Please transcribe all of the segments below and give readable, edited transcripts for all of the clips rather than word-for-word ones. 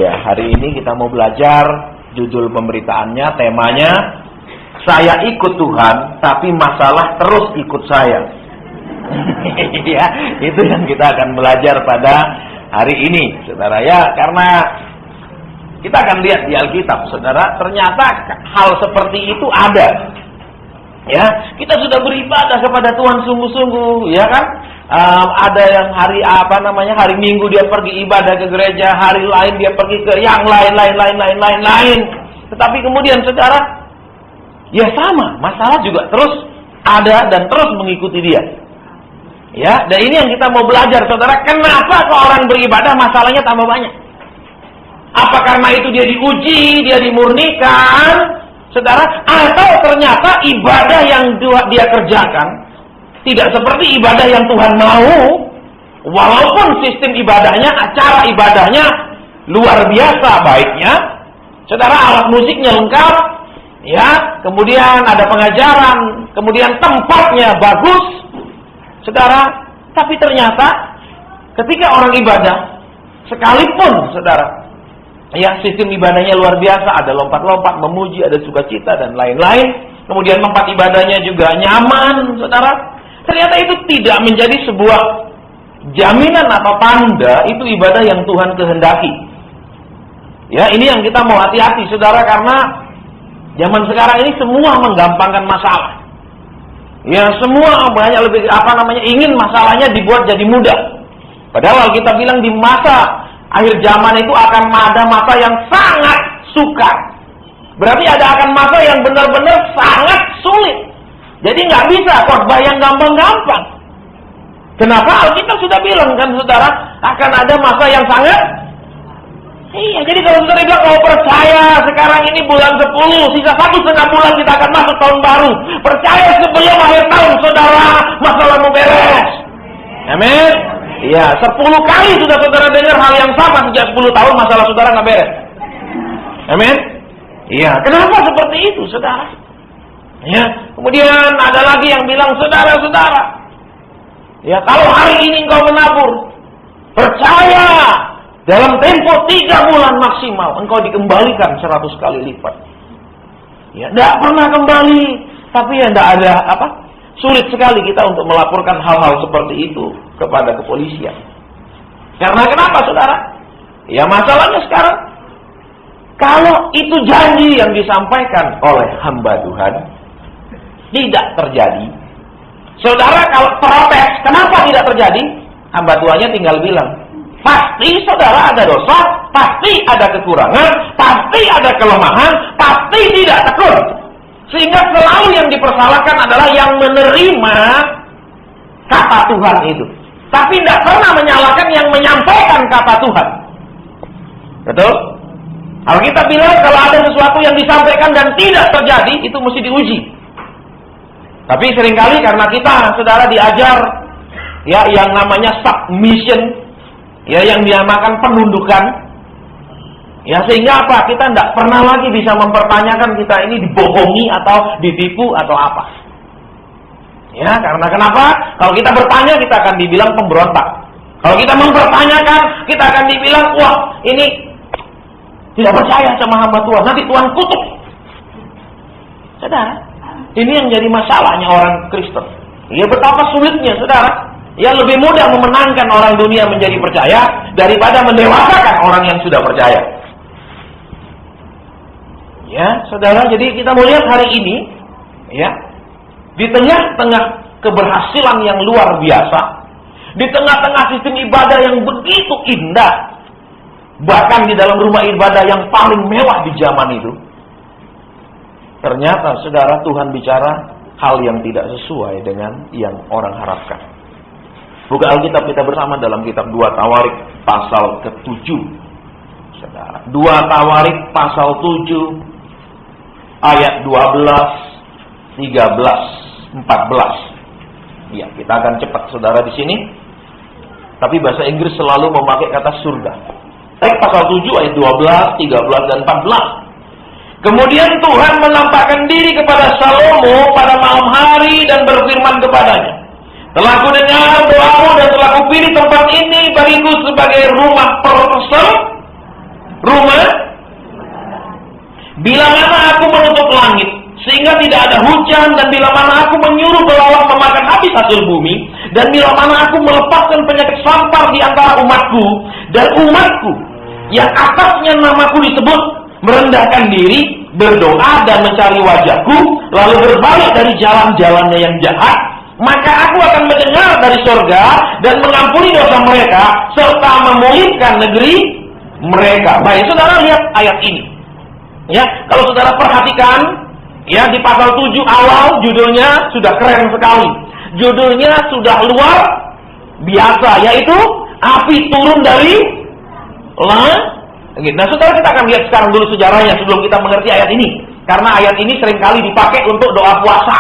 Ya, hari ini kita mau belajar judul pemberitaannya, temanya saya ikut Tuhan, tapi masalah terus ikut saya. Ya, itu yang kita akan belajar pada hari ini, saudara ya, karena kita akan lihat di Alkitab, saudara, ternyata hal seperti itu ada. Ya, kita sudah beribadah kepada Tuhan sungguh-sungguh, ya kan? Ada yang hari hari Minggu dia pergi ibadah ke gereja, hari lain dia pergi ke yang lain. Tetapi kemudian saudara, ya sama, masalah juga terus ada dan terus mengikuti dia. Ya, dan ini yang kita mau belajar, saudara. Kenapa kok orang beribadah masalahnya tambah banyak? Apa karena itu dia diuji, dia dimurnikan, saudara? Atau ternyata ibadah yang dia kerjakan tidak seperti ibadah yang Tuhan mau, walaupun sistem ibadahnya, acara ibadahnya luar biasa baiknya, saudara, alat musiknya lengkap, ya, kemudian ada pengajaran, kemudian tempatnya bagus, saudara, tapi ternyata ketika orang ibadah, sekalipun, saudara, ya, sistem ibadahnya luar biasa, ada lompat-lompat, memuji, ada sukacita dan lain-lain, kemudian tempat ibadahnya juga nyaman, saudara, ternyata itu tidak menjadi sebuah jaminan atau tanda itu ibadah yang Tuhan kehendaki. Ya, ini yang kita mau hati-hati, saudara, karena zaman sekarang ini semua menggampangkan masalah. Ya, semua banyak lebih ingin masalahnya dibuat jadi mudah. Padahal kita bilang di masa akhir zaman itu akan ada masa yang sangat sukar. Berarti akan masa yang benar-benar sangat sulit. Jadi nggak bisa khotbah yang gampang-gampang. Kenapa? Alkitab sudah bilang kan, saudara, akan ada masa yang sangat. Iya, jadi kalau saudara bilang, kalau percaya sekarang ini bulan 10, sisa 1,5 bulan kita akan masuk tahun baru. Percaya sebelum akhir tahun, saudara, masalahmu beres. Amin. Iya, 10 kali sudah saudara dengar hal yang sama sejak 10 tahun masalah saudara nggak beres. Amin. Iya, kenapa seperti itu, saudara? Ya, kemudian ada lagi yang bilang, saudara-saudara, ya, kalau hari ini engkau menabur, percaya dalam tempo 3 bulan maksimal engkau dikembalikan 100 kali lipat. Ya, tidak pernah kembali, tapi ya tidak ada sulit sekali kita untuk melaporkan hal-hal seperti itu kepada kepolisian. Karena kenapa, saudara? Ya, masalahnya sekarang, kalau itu janji yang disampaikan oleh hamba Tuhan tidak terjadi, saudara, kalau protes, kenapa tidak terjadi? Hamba Tuhannya tinggal bilang, pasti saudara ada dosa, pasti ada kekurangan, pasti ada kelemahan, pasti tidak tekun. Sehingga selalu yang dipersalahkan adalah yang menerima kata Tuhan itu, tapi tidak pernah menyalahkan yang menyampaikan kata Tuhan. Betul? Alkitab bilang kalau ada sesuatu yang disampaikan dan tidak terjadi, itu mesti diuji. Tapi seringkali karena kita, saudara, diajar ya yang namanya submission, ya yang dinamakan penundukan, ya sehingga apa? Kita tidak pernah lagi bisa mempertanyakan kita ini dibohongi atau ditipu atau apa. Ya, karena kenapa? Kalau kita bertanya, kita akan dibilang pemberontak. Kalau kita mempertanyakan, kita akan dibilang, wah, ini tidak percaya sama hamba Tuhan, nanti Tuhan kutuk. Saudara, ini yang jadi masalahnya orang Kristen. Ya, betapa sulitnya, saudara. Ya, lebih mudah memenangkan orang dunia menjadi percaya daripada mendewasakan orang yang sudah percaya. Ya, saudara, jadi kita mau lihat hari ini, ya, di tengah-tengah keberhasilan yang luar biasa, di tengah-tengah sistem ibadah yang begitu indah, bahkan di dalam rumah ibadah yang paling mewah di zaman itu, ternyata, saudara, Tuhan bicara hal yang tidak sesuai dengan yang orang harapkan. Buka Alkitab kita bersama dalam kitab 2 Tawarik pasal ke-7. Saudara, 2 Tawarik pasal 7 ayat 12, 13, 14. Ya, kita akan cepat, saudara, di sini. Tapi bahasa Inggris selalu memakai kata surga. Pasal 7 ayat 12, 13 dan 14. Kemudian Tuhan menampakkan diri kepada Salomo pada malam hari dan berfirman kepadanya, telah kudengar doamu dan telah kupilih tempat ini bagiku sebagai rumah Bila mana aku menutup langit sehingga tidak ada hujan, dan bila mana aku menyuruh belalang memakan habis hasil bumi, dan bila mana aku melepaskan penyakit sampar di antara umatku, dan umatku yang atasnya namaku disebut merendahkan diri, berdoa dan mencari wajahku, lalu berbalik dari jalan-jalannya yang jahat, maka aku akan mendengar dari surga dan mengampuni dosa mereka serta memulihkan negeri mereka. Baik, saudara lihat ayat ini. Ya, kalau saudara perhatikan, ya, di pasal 7 awal judulnya sudah keren sekali. Judulnya sudah luar biasa, yaitu api turun dari langit. Nah, saudara, kita akan lihat sekarang dulu sejarahnya sebelum kita mengerti ayat ini. Karena ayat ini seringkali dipakai untuk doa puasa.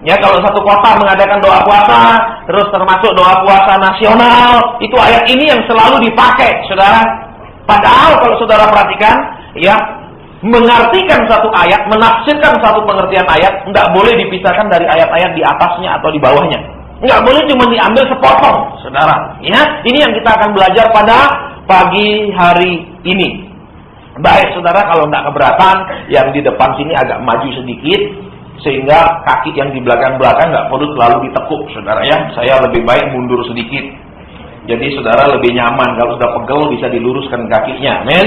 Ya, kalau satu kota mengadakan doa puasa, terus termasuk doa puasa nasional, itu ayat ini yang selalu dipakai, saudara. Padahal kalau saudara perhatikan, ya, mengartikan satu ayat, menafsirkan satu pengertian ayat, nggak boleh dipisahkan dari ayat-ayat di atasnya atau di bawahnya. Nggak boleh cuma diambil sepotong, saudara. Ya, ini yang kita akan belajar pada pagi hari ini. Baik, saudara, kalau nggak keberatan, yang di depan sini agak maju sedikit, sehingga kaki yang di belakang-belakang nggak perlu selalu ditekuk, saudara ya. Saya lebih baik mundur sedikit. Jadi saudara lebih nyaman, kalau sudah pegel bisa diluruskan kakinya, amin.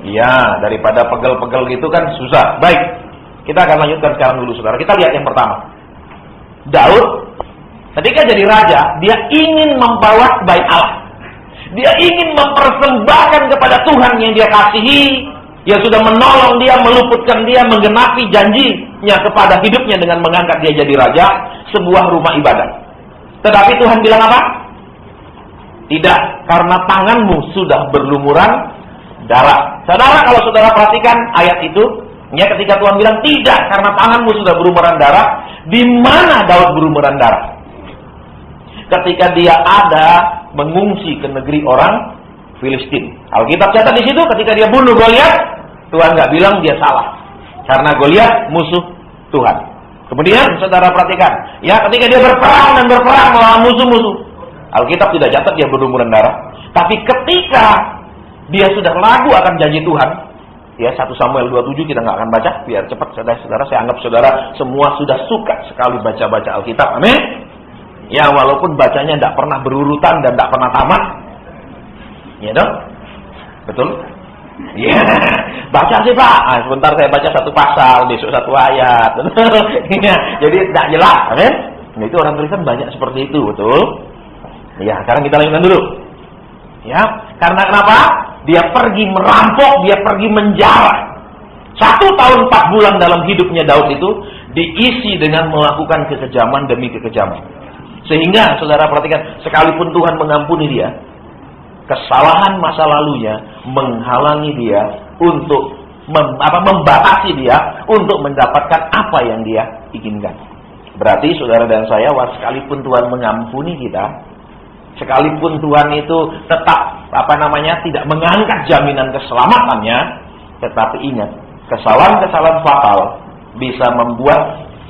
Ya, daripada pegel-pegel gitu kan susah. Baik, kita akan lanjutkan sekarang dulu, saudara. Kita lihat yang pertama. Daud, ketika jadi raja, dia ingin membawa kebaikan Allah. Dia ingin mempersembahkan kepada Tuhan yang dia kasihi, yang sudah menolong dia, meluputkan dia, menggenapi janjinya kepada hidupnya dengan mengangkat dia jadi raja, sebuah rumah ibadah. Tetapi Tuhan bilang apa? Tidak, karena tanganmu sudah berlumuran darah. Saudara, kalau saudara perhatikan ayat itu, ya, ketika Tuhan bilang tidak karena tanganmu sudah berumuran darah, di mana Daud berumuran darah? Ketika dia ada mengungsi ke negeri orang Filistin. Alkitab catat di situ, ketika dia bunuh Goliat, Tuhan nggak bilang dia salah, karena Goliat musuh Tuhan. Kemudian saudara perhatikan, ya, ketika dia berperang melawan musuh-musuh, Alkitab tidak catat dia berumuran darah. Tapi ketika dia sudah ragu akan janji Tuhan, ya, 1 Samuel 27 kita nggak akan baca, biar cepat, saudara. Saya anggap saudara semua sudah suka sekali baca-baca Alkitab, amin. Ya, walaupun bacanya tidak pernah berurutan dan tidak pernah tamat, ya dong, betul? Ya, baca sih Pak. Sebentar saya baca satu pasal, besok satu ayat, ya, jadi tidak jelas, amin. Nah, itu orang Kristen banyak seperti itu, betul? Ya, sekarang kita lanjutkan dulu. Ya, karena kenapa? Dia pergi merampok, dia pergi menjarah. 1 tahun 4 bulan dalam hidupnya Daud itu diisi dengan melakukan kekejaman demi kekejaman. Sehingga saudara perhatikan, sekalipun Tuhan mengampuni dia, kesalahan masa lalunya menghalangi dia untuk membatasi dia untuk mendapatkan apa yang dia inginkan. Berarti saudara dan saya, sekalipun Tuhan mengampuni kita, sekalipun Tuhan itu tetap tidak mengangkat jaminan keselamatannya, tetapi ingat, kesalahan-kesalahan fatal bisa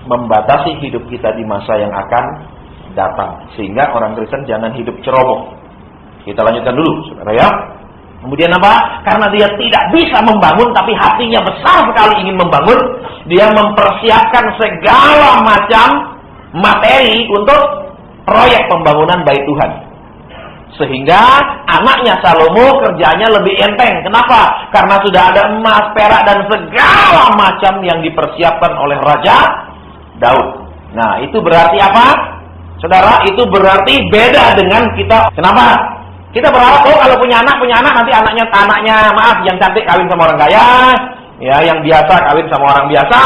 membatasi hidup kita di masa yang akan datang. Sehingga orang Kristen jangan hidup ceroboh. Kita lanjutkan dulu, saudara ya. Kemudian apa? Karena dia tidak bisa membangun, tapi hatinya besar sekali ingin membangun, dia mempersiapkan segala macam materi untuk proyek pembangunan bait Tuhan. Sehingga anaknya Salomo kerjanya lebih enteng. Kenapa? Karena sudah ada emas, perak, dan segala macam yang dipersiapkan oleh Raja Daud. Nah, itu berarti apa? Saudara, itu berarti beda dengan kita. Kenapa? Kita berharap, kalau punya anak nanti anaknya yang cantik kawin sama orang kaya, ya, yang biasa kawin sama orang biasa.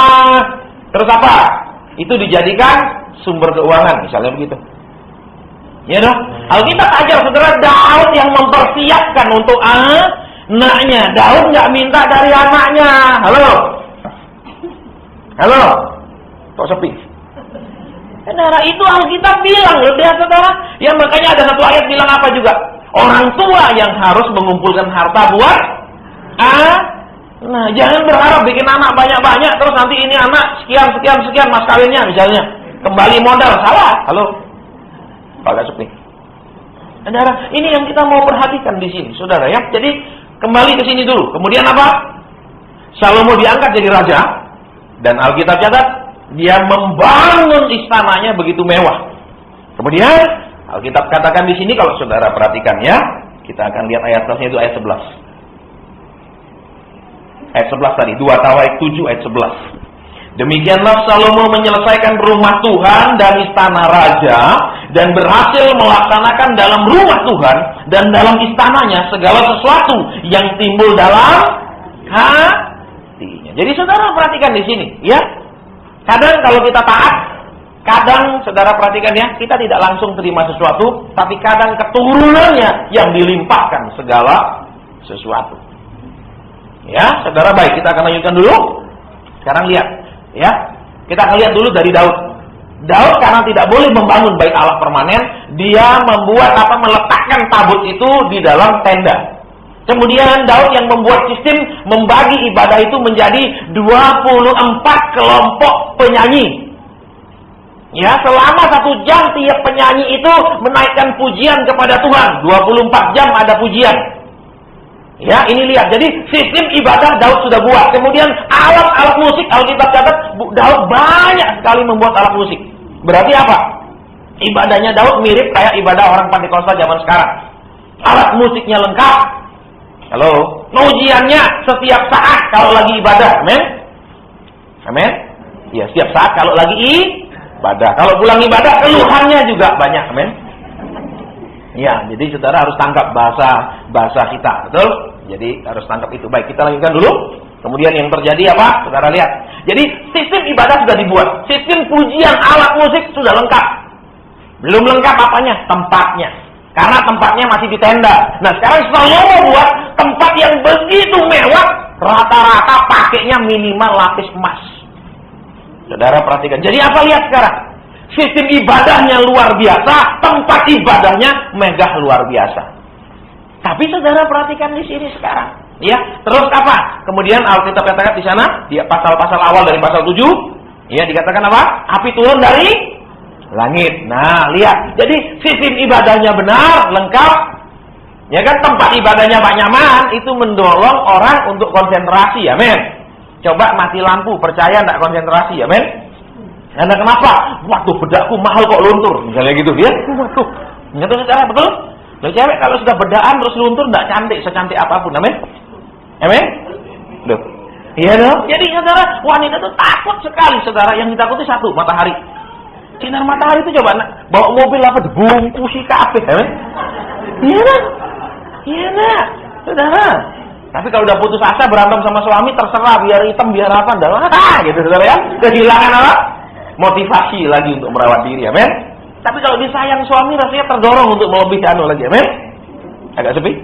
Terus apa? Itu dijadikan sumber keuangan, misalnya begitu. Ya dong? Alkitab ajar saudara, Daud yang mempersiapkan untuk anaknya. Daud nggak minta dari anaknya. Halo, kok sepi? Saudara, itu Alkitab bilang loh dia, saudara. Ya, makanya ada satu ayat bilang apa juga? Orang tua yang harus mengumpulkan harta buat nah, jangan berharap bikin anak banyak-banyak terus nanti ini anak sekian mas kawinnya misalnya. Kembali modal, salah. Agak sepi. Saudara, ini yang kita mau perhatikan di sini, saudara ya. Jadi kembali ke sini dulu. Kemudian apa? Salomo diangkat jadi raja, dan Alkitab catat dia membangun istananya begitu mewah. Kemudian Alkitab katakan di sini, kalau saudara perhatikan ya, kita akan lihat ayat atasnya itu ayat 11. Ayat 11 tadi, 2 Tawarik 7 ayat 11. Demikianlah Salomo menyelesaikan rumah Tuhan dan istana raja, dan berhasil melaksanakan dalam rumah Tuhan dan dalam istananya segala sesuatu yang timbul dalam hatinya. Jadi saudara perhatikan di sini, ya. Kadang kalau kita taat, kadang saudara perhatikan ya, kita tidak langsung terima sesuatu, tapi kadang keturunannya yang dilimpahkan segala sesuatu. Ya, saudara, baik, kita akan lanjutkan dulu. Sekarang lihat, ya. Kita akan lihat dulu dari Daud. Daud karena tidak boleh membangun bait Allah permanen, dia meletakkan tabut itu di dalam tenda. Kemudian Daud yang membuat sistem membagi ibadah itu menjadi 24 kelompok penyanyi. Ya, selama 1 jam tiap penyanyi itu menaikkan pujian kepada Tuhan. 24 jam ada pujian. Ya, ini lihat. Jadi sistem ibadah Daud sudah buat. Kemudian alat-alat musik, Alkitab catat Daud banyak sekali membuat alat musik. Berarti apa? Ibadahnya Daud mirip kayak ibadah orang Pantekosta zaman sekarang. Alat musiknya lengkap. Halo, ujiannya setiap saat kalau lagi ibadah, amin? Amin? Ya, setiap saat kalau lagi ibadah. Kalau pulang ibadah, keluhannya juga banyak, amin? Ya, jadi saudara harus tangkap bahasa kita, betul? Jadi harus tangkap itu. Baik, kita lanjutkan dulu. Kemudian yang terjadi apa? Saudara lihat. Jadi sistem ibadah sudah dibuat. Sistem pujian alat musik sudah lengkap. Belum lengkap apanya? Tempatnya. Karena tempatnya masih di tenda. Nah, sekarang Salomo buat tempat yang begitu mewah, rata-rata pakainya minimal lapis emas. Saudara perhatikan. Jadi apa lihat sekarang? Sistem ibadahnya luar biasa, tempat ibadahnya megah luar biasa. Tapi saudara perhatikan di sini sekarang, ya. Terus apa? Kemudian Alkitab katakan di sana, di pasal-pasal awal dari pasal 7, ya, dikatakan apa? Api turun dari langit. Nah, lihat. Jadi sistem ibadahnya benar, lengkap. Ya kan, tempat ibadahnya Pak Nyaman itu mendorong orang untuk konsentrasi, amin. Coba mati lampu, percaya enggak konsentrasi, amin? Karena kenapa? Waduh, bedakku mahal kok luntur, misalnya gitu, ya. Waduh. Itu saudara, betul? Loh, cewek kalau sudah bedaan terus luntur enggak cantik, secantik apapun, amin? Amin? Loh. Iya dong. Jadi saudara, wanita itu takut sekali, saudara. Yang ditakuti satu, matahari. Sinar matahari itu coba bawa mobil apa dibungkusi kabeh, amin? Iya kan? Iya nak, saudara. Tapi kalau udah putus asa berantem sama suami, terserah biar hitam biar apa, gitu saudara ya. Kehilangan apa? Motivasi lagi untuk merawat diri, amin. Tapi kalau disayang suami rasanya terdorong untuk melebihkan lagi, amin. Agak sepi.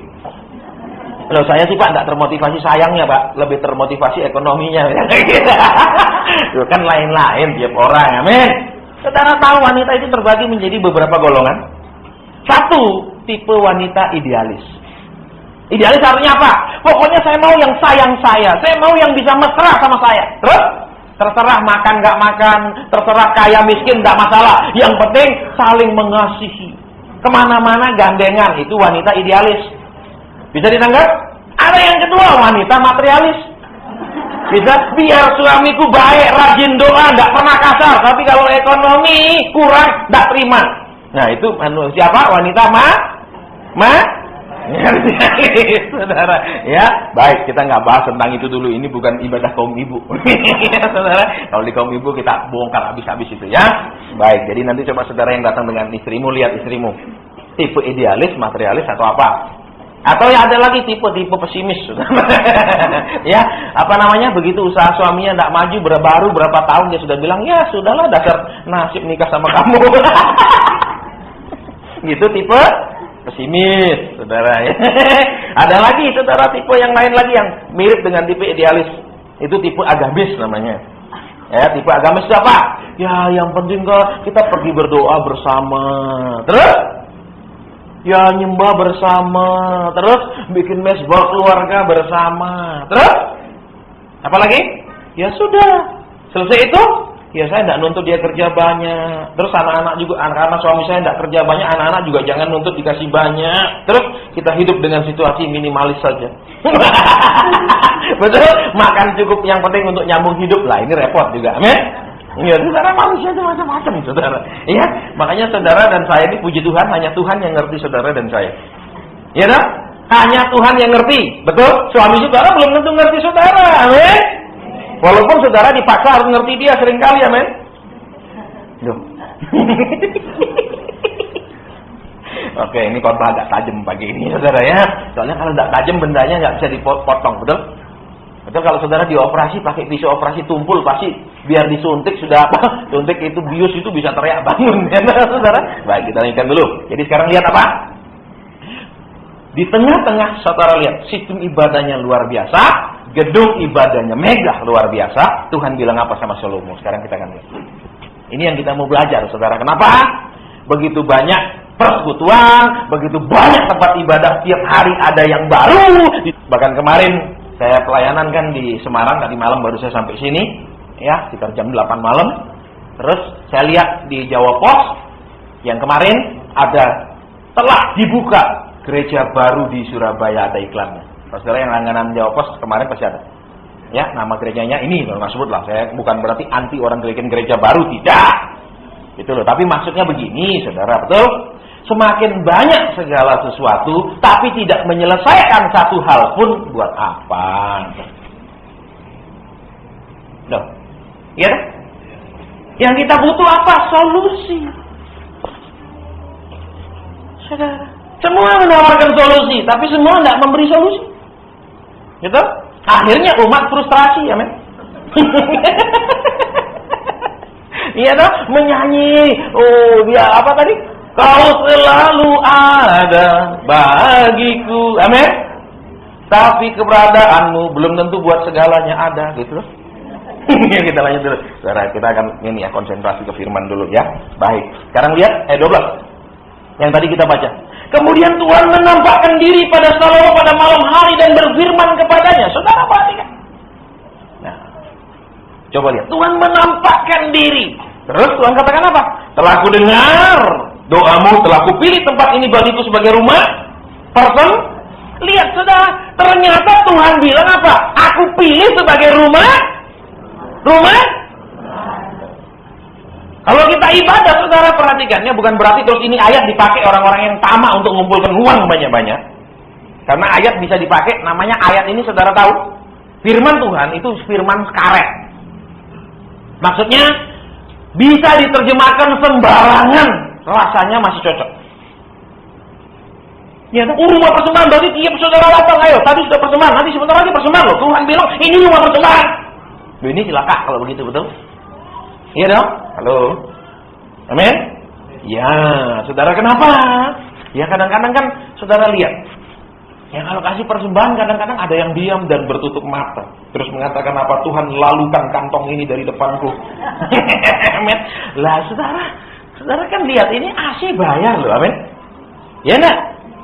Kalau saya sih Pak nggak termotivasi sayangnya Pak, lebih termotivasi ekonominya. Itu kan lain-lain tiap orang, amin. Saudara tahu wanita itu terbagi menjadi beberapa golongan. Satu, tipe wanita idealis. Idealis artinya apa? Pokoknya saya mau yang sayang saya mau yang bisa mesra sama saya. Terus terserah makan nggak makan, terserah kaya miskin nggak masalah. Yang penting saling mengasihi. Kemana-mana gandengan, itu wanita idealis. Bisa ditanggap? Ada yang kedua, wanita materialis. Bisa, biar suamiku baik, rajin doa, nggak pernah kasar. Tapi kalau ekonomi kurang, nggak terima. Nah itu siapa? Wanita saudara, ya baik, kita nggak bahas tentang itu dulu. Ini bukan ibadah kaum ibu, saudara. Kalau di kaum ibu kita bongkar habis-habis itu, ya. Baik, jadi nanti coba saudara yang datang dengan istrimu, lihat istrimu tipe idealis, materialis atau apa? Atau ya ada lagi tipe pesimis, ya. Apa namanya? Begitu usaha suaminya nggak maju, baru berapa tahun dia sudah bilang, ya sudahlah, dasar nasib nikah sama kamu. Gitu tipe pesimis, saudara, ya. Ada lagi saudara tipe yang lain lagi yang mirip dengan tipe idealis. Itu tipe agamis namanya. Ya, tipe agamis itu apa? Ya, yang penting kita pergi berdoa bersama. Terus ya nyembah bersama, terus bikin mesbah keluarga bersama. Terus apa lagi? Ya sudah, selesai itu Ya saya tidak nuntut dia kerja banyak. Terus anak-anak juga, karena suami saya tidak kerja banyak, anak-anak juga jangan nuntut dikasih banyak. Terus kita hidup dengan situasi minimalis saja. Betul? Makan cukup, yang penting untuk nyambung hidup lah. Ini repot juga. Amin. Ya, saudara, manusia itu macam-macam, saudara. Iya, makanya saudara dan saya ini, puji Tuhan, hanya Tuhan yang ngerti saudara dan saya. Ya, dah? Hanya Tuhan yang ngerti. Betul? Suami saudara belum tentu ngerti saudara. Amin. Walaupun saudara dipaksa harus ngerti dia seringkali, amin. Loh. Oke, ini khotbah agak tajam pagi ini, saudara ya. Soalnya kalau tidak tajam bendanya nggak bisa dipotong, betul? Betul, kalau saudara dioperasi pakai pisau operasi tumpul, pasti biar disuntik sudah apa? Suntik itu bius itu bisa teriak bangun, ya, saudara. Baik, kita lanjutkan dulu. Jadi sekarang lihat apa? Di tengah-tengah saudara lihat sistem ibadahnya luar biasa, gedung ibadahnya megah luar biasa. Tuhan bilang apa sama Salomo? Sekarang kita akan lihat. Ini yang kita mau belajar, saudara. Kenapa? Begitu banyak persekutuan, begitu banyak tempat ibadah, tiap hari ada yang baru. Bahkan kemarin saya pelayanan kan di Semarang, tadi malam baru saya sampai sini, ya, sekitar jam 8 malam. Terus saya lihat di Jawa Pos yang kemarin telah dibuka gereja baru di Surabaya, ada iklannya. Saudara yang langganan Jawa Pos kemarin pasti ada. Ya, nama gerejanya ini, kalau nggak sebut lah. Saya bukan berarti anti orang bikin gereja baru, tidak. Itu loh. Tapi maksudnya begini, saudara, betul? Semakin banyak segala sesuatu, tapi tidak menyelesaikan satu hal pun, buat apa? Loh, ya? Yang kita butuh apa? Solusi. Saudara, semua menawarkan solusi, tapi semua tidak memberi solusi. Gitu? Akhirnya umat frustrasi, ya men? Iya toh, menyanyi. Oh, dia apa tadi? Kau selalu ada bagiku. Amin. Tapi keberadaanmu belum tentu buat segalanya ada, gitu loh. Kita lanjut dulu. Saudara, kita akan ini ya, konsentrasi ke firman dulu ya. Baik. Sekarang lihat ayat 12. Yang tadi kita baca. Kemudian Tuhan menampakkan diri pada Salomo pada malam hari dan berfirman kepadanya. Saudara perhatikan. Nah, coba lihat. Tuhan menampakkan diri. Terus Tuhan katakan apa? Telah ku dengar doamu, telah ku pilih tempat ini bagiku sebagai rumah person. Lihat saudara, ternyata Tuhan bilang apa? Aku pilih sebagai rumah. Kalau kita ibadah, saudara perhatikannya, bukan berarti terus ini ayat dipakai orang-orang yang tamak untuk mengumpulkan uang banyak-banyak. Karena ayat bisa dipakai, namanya ayat ini saudara tahu, firman Tuhan itu firman karet. Maksudnya bisa diterjemahkan sembarangan, rasanya masih cocok. Ya, rumah persembahan berarti tiap saudara lapang, ayo, tadi sudah persembahan, nanti sebentar lagi persembahan loh. Tuhan bilang ini rumah persembahan. Ini celaka kalau begitu, betul? Iya dong? Halo? Amin? Ya, saudara kenapa? Ya kadang-kadang kan saudara lihat. Ya kalau kasih persembahan kadang-kadang ada yang diam dan bertutup mata. Terus mengatakan apa? Tuhan lalukan kantong ini dari depanku. Amin? Lah saudara kan lihat ini AC bayar loh, amin? Ya enggak?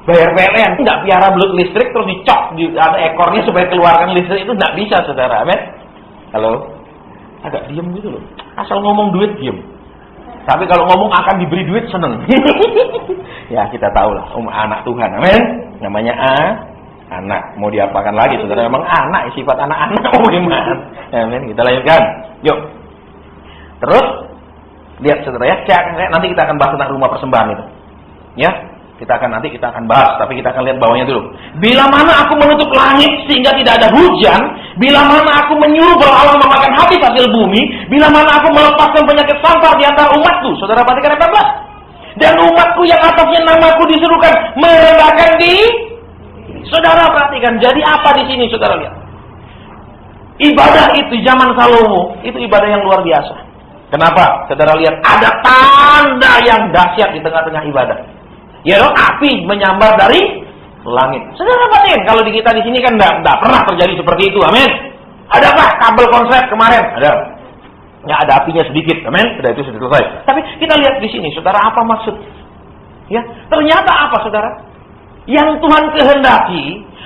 Bayar PLN, enggak piara belut listrik terus dicok di ada ekornya supaya keluarkan listrik, itu enggak bisa saudara, amin? Halo? Agak diem gitu loh. Asal ngomong duit diem. Tapi kalau ngomong akan diberi duit seneng. Ya kita tahu lah, anak Tuhan, amin. Namanya anak. Mau diapakan lagi saudara? Memang anak, sifat anak-anak mau gimana? Amin. Kita lanjutkan. Yuk. Terus lihat saudara ya. Nanti kita akan bahas tentang rumah persembahan itu. Ya. Kita akan bahas, tapi kita akan lihat bawahnya dulu. Bila mana aku menutup langit sehingga tidak ada hujan, bila mana aku menyuruh belalang memakan habis hasil bumi, bila mana aku melepaskan penyakit sampar di antara umatku. Saudara perhatikan ayat 14. Dan umatku yang atasnya namaku diserukan merendahkan diri. Saudara perhatikan, jadi apa di sini saudara lihat? Ibadah itu zaman Salomo, itu ibadah yang luar biasa. Kenapa? Saudara lihat ada tanda yang dahsyat di tengah-tengah ibadah. Ya dong, api menyambar dari langit. Saudara perhatikan, kalau di kita di sini kan enggak pernah terjadi seperti itu, amin. Adakah kabel konslet kemarin? Ada. Ya ada apinya sedikit, amin. Sudah itu sudah selesai. Tapi kita lihat di sini, saudara apa maksud? Ya, ternyata apa saudara? Yang Tuhan kehendaki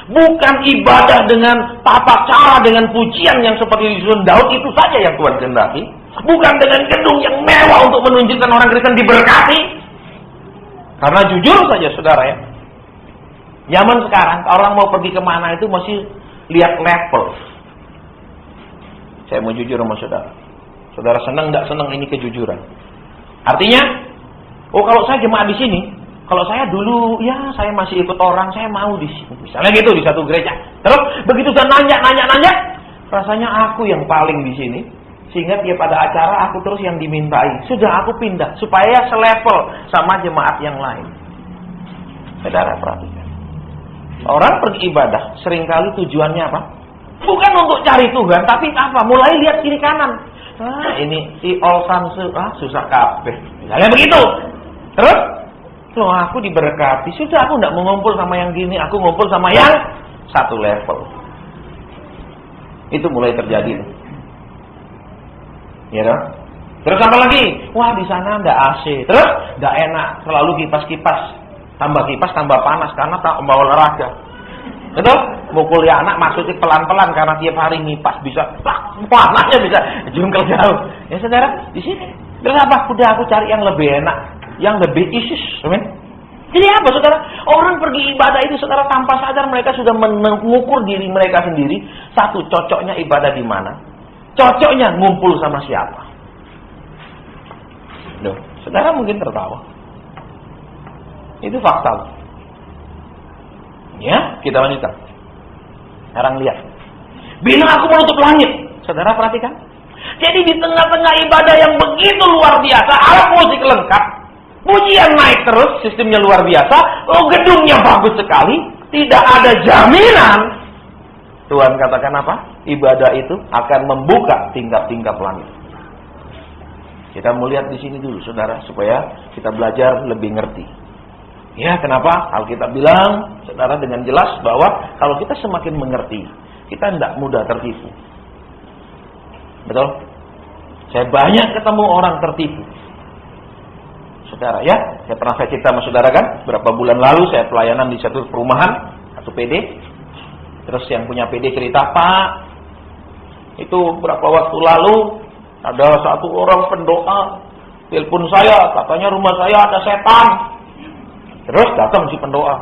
bukan ibadah dengan tata cara dengan pujian yang seperti disusun Daud itu saja yang Tuhan kehendaki. Bukan dengan gedung yang mewah untuk menunjukkan orang Kristen diberkati. Karena jujur saja saudara ya, zaman sekarang orang mau pergi kemana itu masih lihat level. Saya mau jujur sama saudara. Saudara senang nggak senang ini kejujuran. Artinya, oh kalau saya jemaat di sini, kalau saya dulu ya saya masih ikut orang, saya mau di sini. Misalnya gitu di satu gereja. Terus begitu saya nanya, rasanya aku yang paling di sini. Sehingga dia pada acara aku terus yang dimintai. Sudah aku pindah supaya selevel sama jemaat yang lain. Saudara perhatikan. Orang pergi ibadah seringkali tujuannya apa? Bukan untuk cari Tuhan, tapi apa? Mulai lihat kiri kanan. Ini si Olsan susah kabeh. Misalnya begitu. Terus, loh aku diberkati. Sudah aku tidak mau ngumpul sama yang gini, aku ngumpul sama yang satu level. Itu mulai terjadi. Ya dong? Terus apa lagi? Wah di sana nggak AC. Terus nggak enak, selalu kipas-kipas. Tambah kipas tambah panas karena tak mau olahraga. Betul? Mukul ya anak maksudnya pelan-pelan karena tiap hari ngipas bisa panasnya bisa jungkel jauh. Ya saudara, di sini. Terus apa? Udah aku cari yang lebih enak, yang lebih isis. Amin. Jadi apa saudara? Orang pergi ibadah itu saudara tanpa sadar mereka sudah mengukur diri mereka sendiri. Satu, cocoknya ibadah di mana? Cocoknya ngumpul sama siapa? Loh, saudara mungkin tertawa. Itu fakta. Ya, kita lanjutkan. Sekarang lihat. Bila aku menutup langit, saudara perhatikan. Jadi di tengah-tengah ibadah yang begitu luar biasa, alat musik lengkap, pujian naik terus, sistemnya luar biasa, gedungnya bagus sekali, tidak ada jaminan. Tuhan katakan apa? Ibadah itu akan membuka tingkap-tingkap langit. Kita mau lihat di sini dulu, saudara, supaya kita belajar lebih ngerti. Ya, kenapa? Alkitab bilang, saudara, dengan jelas bahwa kalau kita semakin mengerti, kita tidak mudah tertipu. Betul? Saya banyak ketemu orang tertipu. Saudara, ya, saya pernah cerita sama saudara kan, berapa bulan lalu saya pelayanan di satu perumahan, satu PD. Terus yang punya PD cerita, Pak, itu berapa waktu lalu ada satu orang pendoa telepon saya, katanya rumah saya ada setan. Terus datang si pendoa.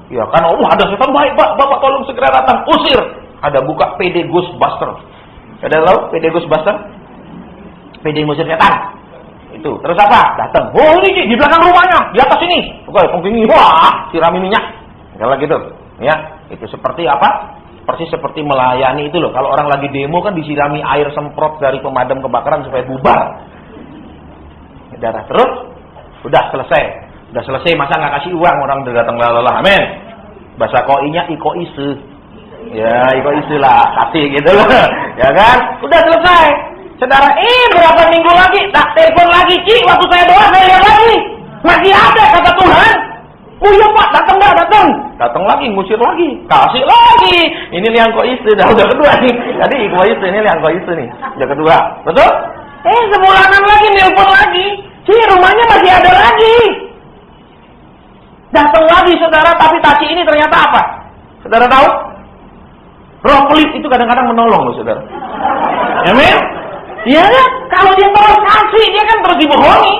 Ya kan, oh ada setan, baik Pak, Bapak tolong segera datang, usir. Ada buka PD Ghostbuster. Ada tahu PD Ghostbuster? PD ngusir setan. Itu. Terus apa? Datang. Oh ini di belakang rumahnya, di atas ini. Oke, penggini, wah, sirami minyak. Kalau gitu, ya. Itu seperti apa? Seperti melayani itu loh. Kalau orang lagi demo kan disirami air semprot dari pemadam kebakaran supaya bubar. Darah terus, udah selesai. Masa nggak kasih uang orang udah datang lalah. Amin. Bahasa koinya ikoise. Ya ikoise lah, kasih gitu loh. Ya kan? Udah selesai. Saudara, berapa minggu lagi? Tak telepon lagi, Ci. Waktu saya doa saya lihat lagi. Masih ada kata Tuhan. Oh iya Pak, datang lagi, ngusir lagi, kasih lagi. Ini liang kois, udah kedua nih. Tadi kois, ini liang kois nih, udah kedua, betul? Sebulanan lagi, nelpon lagi. Rumahnya masih ada lagi. Datang lagi saudara, tapi taci ini ternyata apa? Saudara tahu? Roh pelit itu kadang-kadang menolong loh saudara. Amin? Iya kan? Kalau dia terus kasih, dia kan terus dibohongi.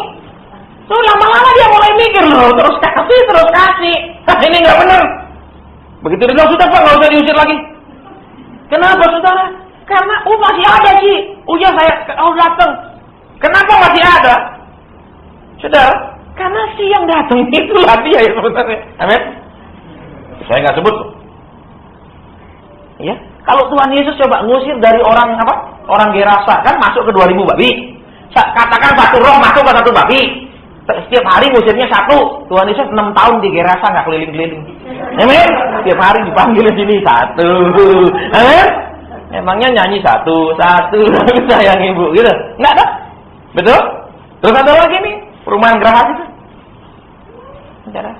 Tuh lama-lama dia mulai mikir loh, terus kasih. Ini nggak benar. Begitu dia bilang, sudah Pak, nggak usah diusir lagi. Kenapa saudara? Karena masih ada sih. Ya saya datang. Kenapa masih ada? Saudara, karena si yang datang itulah dia ya sebenarnya. Amin. Saya nggak sebut. Ya, kalau Tuhan Yesus coba ngusir dari orang apa? Orang Gerasa kan masuk ke 2000 babi. Katakan satu roh masuk ke satu babi. Setiap hari ngusirnya satu. Tuhan Yesus 6 tahun di Gerasa nggak keliling-keliling. Amin. Setiap hari dipanggil di sini satu. Amin. Emangnya nyanyi satu sayang ibu gitu. Enggak dah. Betul? Terus ada lagi nih, perumahan Geraha itu.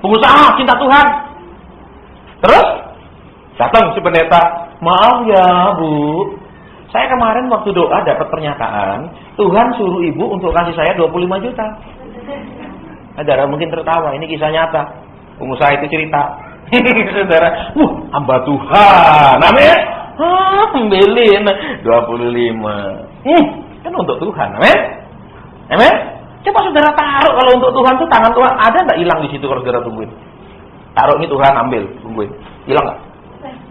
Pengusaha cinta Tuhan. Terus datang si pendeta, "Maaf ya, Bu. Saya kemarin waktu doa dapat pernyataan, Tuhan suruh Ibu untuk kasih saya 25 juta." Saudara mungkin tertawa, ini kisah nyata. Pengusaha itu cerita. Saudara, hamba Tuhan. Amin. Ambilin 25. Kan untuk Tuhan, amin? Amin? Coba saudara taruh kalau untuk Tuhan tuh tangan Tuhan ada nggak hilang di situ kalau saudara tungguin? Taruh ini Tuhan ambil, tungguin, hilang nggak?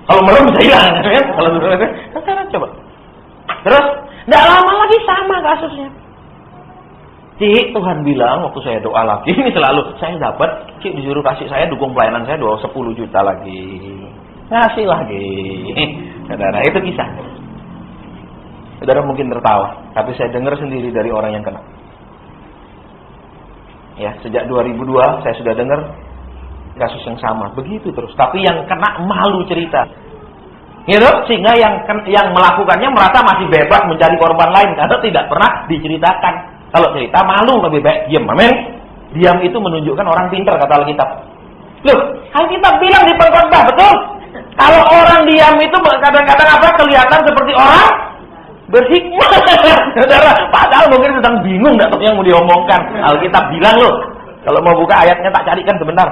Kalau merem bisa hilang, amin? Kalau saudara coba. Terus, nggak lama lagi sama kasusnya. Cik, Tuhan bilang waktu saya doa lagi, ini selalu saya dapat, Cik disuruh kasih saya dukung pelayanan saya 10 juta lagi. Ngasih lagi. Saudara, itu kisah. Saudara mungkin tertawa, tapi saya dengar sendiri dari orang yang kena. Ya, sejak 2002 saya sudah dengar kasus yang sama, begitu terus. Tapi yang kena malu cerita. Gitu, sehingga yang melakukannya merasa masih bebas mencari korban lain karena tidak pernah diceritakan. Kalau cerita malu, lebih baik diam. Amin. Diam itu menunjukkan orang pintar kata Alkitab. Loh, Alkitab bilang di pengkhotbah, betul? Kalau orang diam itu kadang-kadang apa? Kelihatan seperti orang berhikmah. Saudara, padahal mungkin sedang bingung enggak tahu yang mau diomongkan. Alkitab bilang loh. Kalau mau buka ayatnya tak carikan sebentar.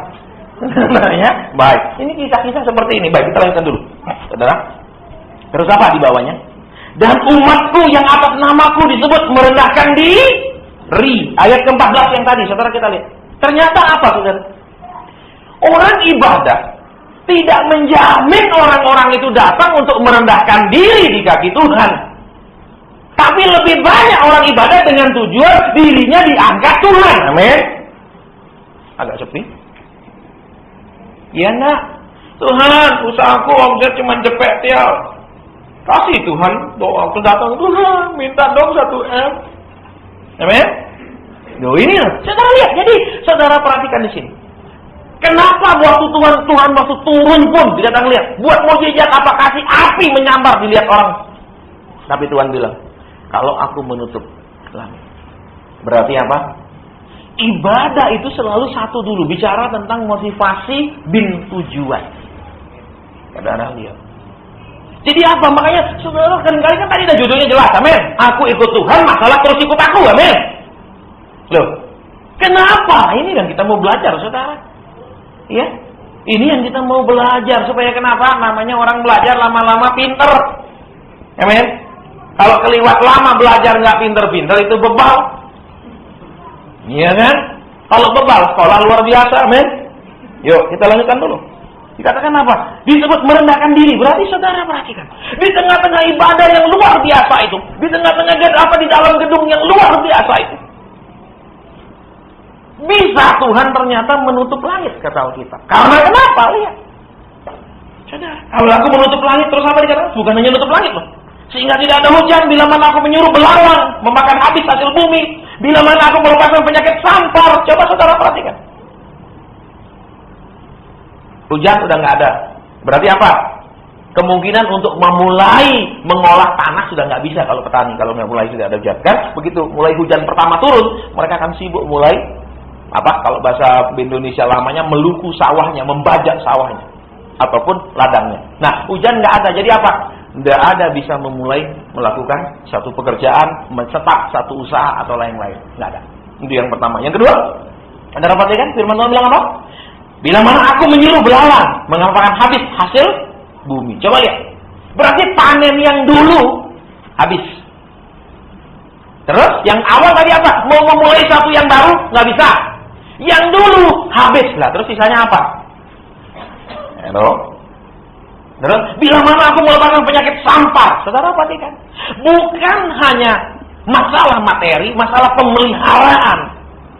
Ya, baik. Ini kisah-kisah seperti ini. Baik, kita lanjutkan dulu. Saudara. Terus apa di bawahnya? Dan umatku yang atas namaku disebut merendahkan diri. Ayat ke-14 yang tadi, saudara kita lihat. Ternyata apa, saudara? Orang ibadah tidak menjamin orang-orang itu datang untuk merendahkan diri di kaki Tuhan. Tapi lebih banyak orang ibadah dengan tujuan dirinya diangkat Tuhan. Amin. Agak sepi. Ya nak, Tuhan, usahaku omset cuma cepet tiap. Kasih Tuhan, doa aku datang Tuhan, minta dong 1M. Amin. Loh ini, saudara lihat. Jadi saudara perhatikan di sini. Kenapa waktu Tuhan waktu turun pun tidak lihat. Buat mukjizat apa kasih api menyambar dilihat orang. Tapi Tuhan bilang, kalau aku menutup langit. Berarti apa? Ibadah itu selalu satu dulu. Bicara tentang motivasi bin tujuan. Saudara lihat. Jadi apa? Makanya saudara kan tadi ada judulnya jelas, amin. Aku ikut Tuhan, masalah terus ikut aku, amin. Loh, kenapa? Ini yang kita mau belajar, saudara. Ya, ini yang kita mau belajar supaya kenapa? Namanya orang belajar lama-lama pinter, amin. Kalau keliwat lama belajar nggak pinter-pinter itu bebal, iya kan? Kalau bebal sekolah luar biasa, amin. Yuk kita lanjutkan dulu. Dikatakan apa? Disebut merendahkan diri. Berarti saudara perhatikan. Di tengah-tengah ibadah yang luar biasa itu. Di tengah-tengah di dalam gedung yang luar biasa itu. Bisa Tuhan ternyata menutup langit, kata Alkitab. Karena kenapa? Lihat. Saudara, kalau aku menutup langit, terus apa dikatakan? Bukan hanya menutup langit loh. Sehingga tidak ada hujan. Bila mana aku menyuruh belalang memakan habis hasil bumi. Bila mana aku melepaskan penyakit sampar. Coba saudara perhatikan. Hujan sudah nggak ada. Berarti apa? Kemungkinan untuk memulai mengolah tanah sudah nggak bisa kalau petani. Kalau mulai sudah ada hujan, kan? Begitu mulai hujan pertama turun, mereka akan sibuk mulai apa? Kalau bahasa Indonesia lamanya meluku sawahnya, membajak sawahnya, ataupun ladangnya. Nah, hujan nggak ada. Jadi apa? Nggak ada bisa memulai melakukan satu pekerjaan, mencetak satu usaha atau lain-lain. Nggak ada. Itu yang pertama. Yang kedua, Anda perhatikan firman Tuhan bilang apa? Bila mana aku menyuruh belalang mengapakan habis hasil bumi. Coba lihat. Berarti panen yang dulu habis. Terus yang awal tadi apa? Mau memulai satu yang baru nggak bisa. Yang dulu habis lah. Terus sisanya apa? Halo. Terus bila mana aku melepaskan penyakit sampar. Saudara perhatikan. Bukan hanya masalah materi, masalah pemeliharaan.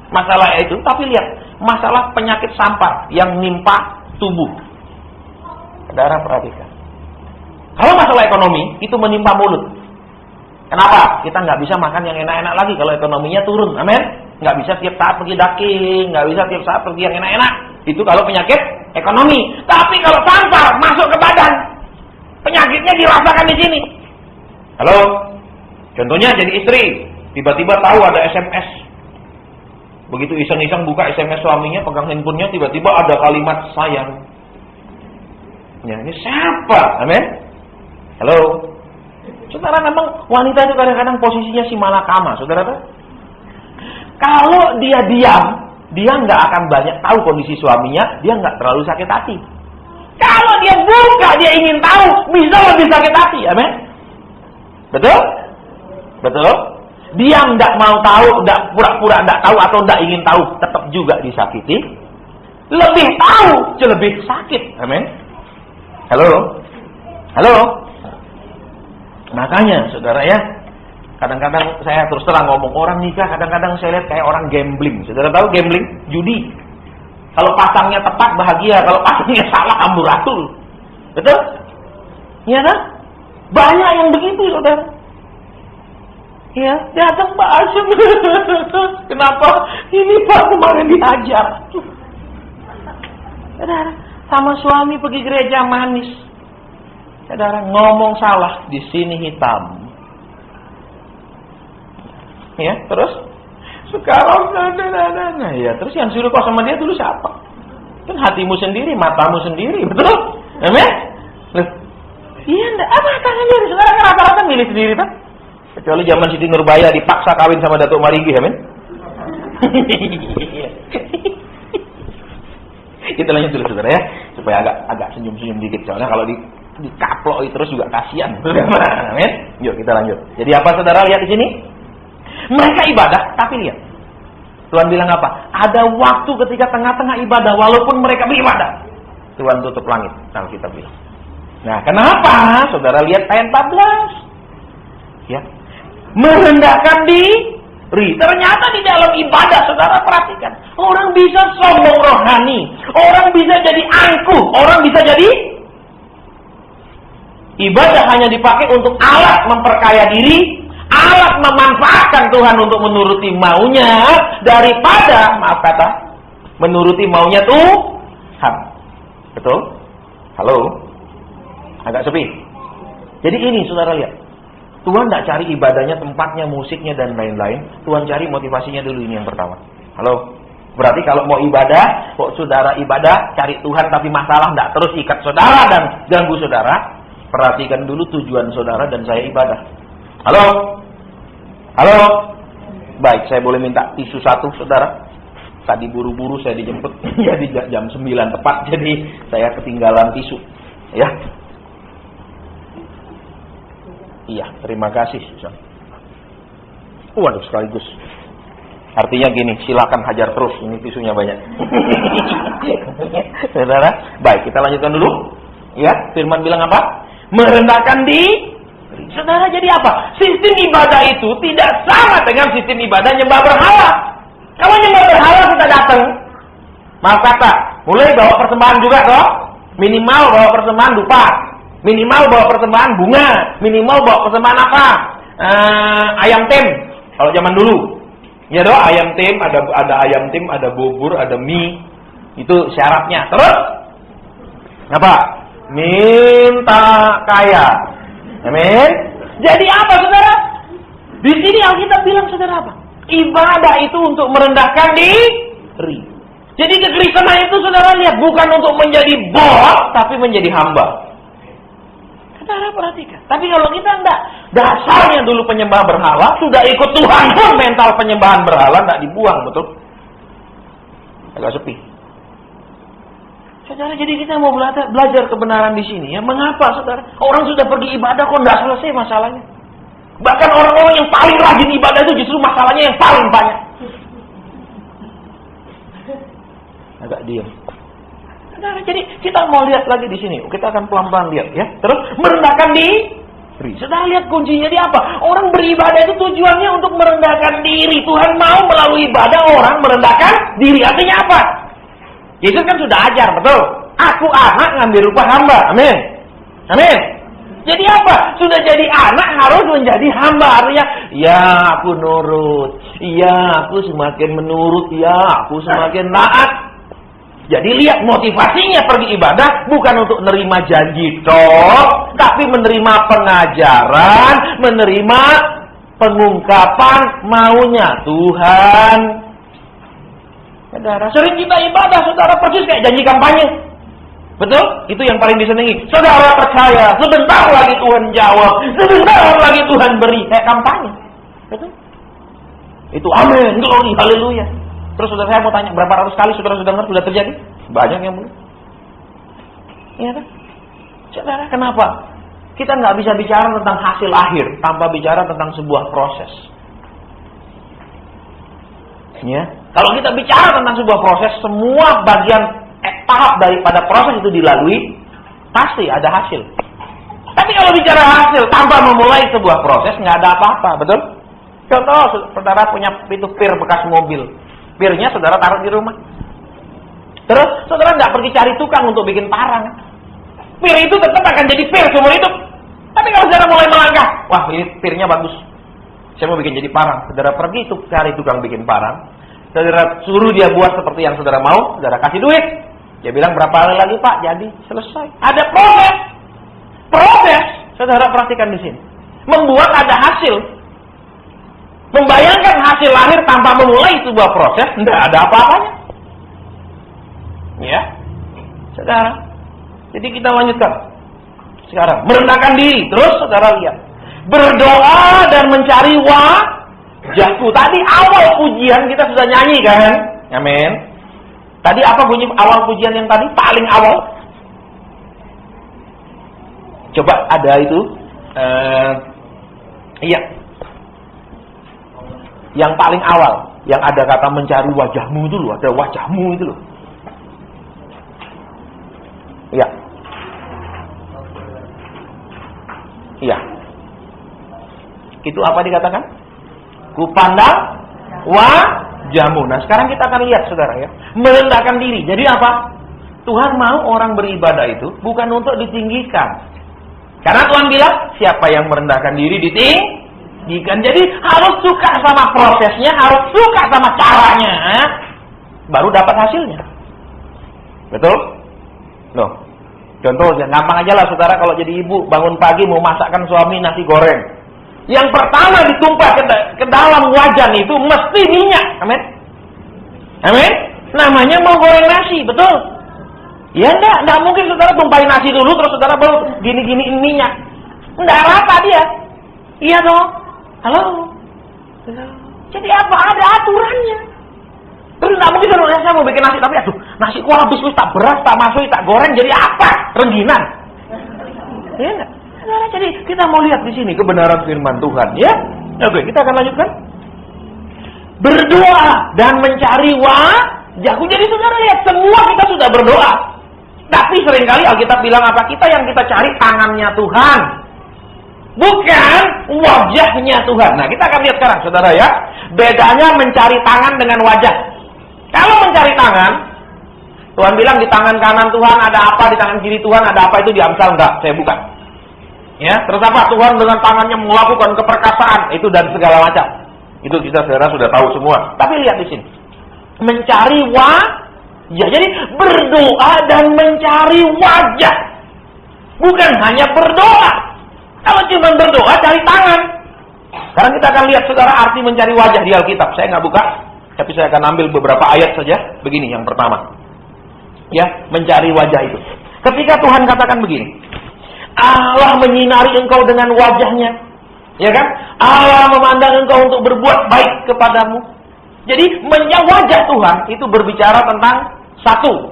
Masalah itu, tapi lihat, masalah penyakit sampar yang nimpa tubuh. Saudara perhatikan. Kalau masalah ekonomi, itu menimpa mulut. Kenapa? Kita nggak bisa makan yang enak-enak lagi kalau ekonominya turun. Amin? Nggak bisa tiap saat pergi daging, nggak bisa tiap saat pergi yang enak-enak. Itu kalau penyakit ekonomi. Tapi kalau sampar masuk ke badan, penyakitnya dirasakan di sini. Halo? Contohnya jadi istri, tiba-tiba tahu ada SMS. Begitu iseng-iseng buka SMS suaminya, pegang handphonenya, tiba-tiba ada kalimat sayang. Ya, ini siapa? Amin? Halo? Saudara, memang wanita itu kadang-kadang posisinya si malakama, saudara tahu? Kalau dia diam, dia nggak akan banyak tahu kondisi suaminya, dia nggak terlalu sakit hati. Kalau dia buka, dia ingin tahu, bisa lebih sakit hati, amin? Betul? Betul? Diam, tidak mau tahu, tidak pura-pura tidak tahu atau tidak ingin tahu, tetap juga disakiti. Lebih tahu, lebih sakit. Amin. Halo? Halo? Makanya, saudara ya, kadang-kadang saya terus terang ngomong, orang nikah kadang-kadang saya lihat kayak orang gambling. Saudara tahu gambling? Judi. Kalau pasangnya tepat bahagia, kalau pasangnya salah amburatul. Betul? Iya kan? Banyak yang begitu, saudara. Ya, datang Pak Asyum. Kenapa? Ini Pak kemarin dihajar. Saudara, sama suami pergi gereja manis. Saudara, ngomong salah, di sini hitam. Ya, terus sekarang nah, ya, terus yang suruh kau sama dia dulu siapa? Kan hatimu sendiri, matamu sendiri, betul? Amin? Iya, enggak apa tangannya sekarang kan rata-rata milih sendiri kan? Kecuali zaman Siti Nurbaya dipaksa kawin sama Datuk Marigi, amin? Kita lanjut dulu saudara ya, supaya agak senyum-senyum dikit. Soalnya kalau dikaplok terus juga kasihan. Amin? Yuk kita lanjut. Jadi apa saudara lihat di sini? Mereka ibadah, tapi lihat. Tuhan bilang apa? Ada waktu ketika tengah-tengah ibadah, walaupun mereka beribadah, Tuhan tutup langit. Kalau kita bilang. Nah, kenapa? Saudara lihat ayat 14. Ya. Merendahkan diri. Ternyata di dalam ibadah, saudara perhatikan. Orang bisa sombong rohani. Orang bisa jadi angkuh. Orang bisa jadi... Ibadah hanya dipakai untuk alat memperkaya diri. Alat memanfaatkan Tuhan untuk menuruti maunya. Daripada, maaf kata, menuruti maunya Tuhan. Betul? Halo? Agak sepi. Jadi ini saudara lihat. Tuhan tidak cari ibadahnya, tempatnya, musiknya, dan lain-lain. Tuhan cari motivasinya dulu, ini yang pertama. Halo? Berarti kalau mau ibadah, kok saudara ibadah, cari Tuhan, tapi masalah tidak terus ikat saudara dan ganggu saudara. Perhatikan dulu tujuan saudara dan saya ibadah. Halo? Halo? Baik, saya boleh minta tisu satu, saudara? Tadi buru-buru saya dijemput, jadi jam 9 tepat, jadi saya ketinggalan tisu. Ya? Iya, terima kasih. Waduh, sekaligus. Artinya gini, silakan hajar terus. Ini tisunya banyak. Saudara, baik, kita lanjutkan dulu. Ya, firman bilang apa? Merendahkan diri. Saudara, jadi apa? Sistem ibadah itu tidak sama dengan sistem ibadah nyembah berhala. Kalau nyembah berhala kita datang, maaf kata, mulai bawa persembahan juga toh. Minimal bawa persembahan dupa. Minimal bawa persembahan bunga. Minimal bawa persembahan apa? Ayam tim. Kalau zaman dulu. Ya doh, ayam tim, ada ayam tim, ada bubur, ada mie. Itu syaratnya. Terus? Apa? Minta kaya. Amin. Jadi apa saudara? Di sini Alkitab bilang saudara apa? Ibadah itu untuk merendahkan diri. Jadi kekristenan itu saudara lihat bukan untuk menjadi bos, tapi menjadi hamba. Saudara perhatikan. Tapi kalau kita enggak, dasarnya dulu penyembah berhala, sudah ikut Tuhan pun mental penyembahan berhala enggak dibuang, betul? Agak sepi. Saudara, jadi kita mau belajar kebenaran di sini. Ya, mengapa saudara? Orang sudah pergi ibadah kok enggak selesai masalahnya. Bahkan orang-orang yang paling rajin ibadah itu justru masalahnya yang paling banyak. Agak diam. Saudara, jadi kita mau lihat lagi di sini. Kita akan pelan-pelan lihat ya. Terus merendahkan diri. Saudara lihat kuncinya di apa? Orang beribadah itu tujuannya untuk merendahkan diri. Tuhan mau melalui ibadah orang merendahkan diri. Artinya apa? Yesus kan sudah ajar, betul? Aku anak ngambil rupa hamba. Amin. Amin. Jadi apa? Sudah jadi anak harus menjadi hamba. Artinya, ya aku nurut. Ya aku semakin menurut. Ya aku semakin taat. Jadi lihat motivasinya pergi ibadah bukan untuk menerima janji toh, tapi menerima pengajaran, menerima pengungkapan maunya Tuhan. Saudara, sering kita ibadah, saudara persis kayak janji kampanye. Betul? Itu yang paling disenangi. Saudara percaya, sebentar lagi Tuhan jawab, sebentar lagi Tuhan beri, kayak kampanye. Betul? Itu amin, glory, haleluya. Terus saudara saya mau tanya, berapa ratus kali saudara sudah dengar sudah terjadi? Banyak yang belum. Iya kan? Saudara, kenapa? Kita nggak bisa bicara tentang hasil akhir tanpa bicara tentang sebuah proses. Ya. Kalau kita bicara tentang sebuah proses, semua bagian tahap daripada proses itu dilalui, pasti ada hasil. Tapi kalau bicara hasil tanpa memulai sebuah proses, nggak ada apa-apa, betul? Contoh, saudara punya itu pir bekas mobil. Pirnya saudara taruh di rumah. Terus saudara nggak pergi cari tukang untuk bikin parang. Pir itu tetap akan jadi pir seumur hidup. Tapi kalau saudara mulai melangkah, wah ini pirnya bagus, saya mau bikin jadi parang. Saudara pergi cari tukang bikin parang. Saudara suruh dia buat seperti yang saudara mau, saudara kasih duit. Dia bilang berapa hari lagi Pak, jadi selesai. Ada proses. Proses, saudara perhatikan di sini. Membuat ada hasil. Membayangkan hasil lahir tanpa memulai sebuah proses, tidak ada apa-apanya. Ya, saudara. Jadi kita lanjutkan. Sekarang, merendahkan diri. Terus saudara lihat. Berdoa dan mencari wajahku. Tadi awal pujian kita sudah nyanyi kan? Amin. Tadi apa bunyi awal pujian yang tadi? Paling awal. Coba ada itu. Iya. Yang paling awal. Yang ada kata mencari wajahmu itu loh. Ada wajahmu itu loh. Iya. Iya. Itu apa dikatakan? Kupandang wajahmu. Nah sekarang kita akan lihat saudara ya. Merendahkan diri. Jadi apa? Tuhan mau orang beribadah itu bukan untuk ditinggikan. Karena Tuhan bilang, siapa yang merendahkan diri ditinggikan. Jadi harus suka sama prosesnya, harus suka sama caranya. Baru dapat hasilnya. Betul? Loh. Contoh, gampang aja lah saudara kalau jadi ibu, bangun pagi mau masakkan suami nasi goreng. Yang pertama ditumpah ke dalam wajan itu mesti minyak. Amin? Amin? Namanya mau goreng nasi, betul? Ya enggak mungkin saudara tumpahin nasi dulu terus saudara baru gini-giniin minyak. Enggak rata dia. Iya dong. Halo. Jadi apa? Ada aturannya. Terus enggak mungkin saya mau bikin nasi tapi aduh, nasi ku habis wis tak beras, tak masuk, tak goreng jadi apa? Rengginan. Iya enggak? Saudara, jadi kita mau lihat di sini kebenaran firman Tuhan, ya. Oke, kita akan lanjutkan. Berdoa dan mencari wajahku. Jadi saudara lihat, semua kita sudah berdoa. Tapi seringkali Alkitab bilang apa? Kita yang kita cari tangannya Tuhan. Bukan wajahnya Tuhan. Nah kita akan lihat sekarang saudara ya. Bedanya mencari tangan dengan wajah. Kalau mencari tangan, Tuhan bilang di tangan kanan Tuhan ada apa, di tangan kiri Tuhan ada apa, itu di Amsal enggak, saya buka. Ya, terus apa? Tuhan dengan tangannya melakukan keperkasaan, itu dan segala macam. Itu kita saudara sudah tahu semua. Tapi lihat di sini. Mencari ya, jadi berdoa dan mencari wajah. Bukan hanya berdoa. Kalau cuma berdoa, cari tangan. Sekarang kita akan lihat saudara arti mencari wajah di Alkitab. Saya nggak buka, tapi saya akan ambil beberapa ayat saja. Begini yang pertama. Ya, mencari wajah itu. Ketika Tuhan katakan begini. Allah menyinari engkau dengan wajahnya. Ya kan? Allah memandang engkau untuk berbuat baik kepadamu. Jadi wajah Tuhan itu berbicara tentang satu,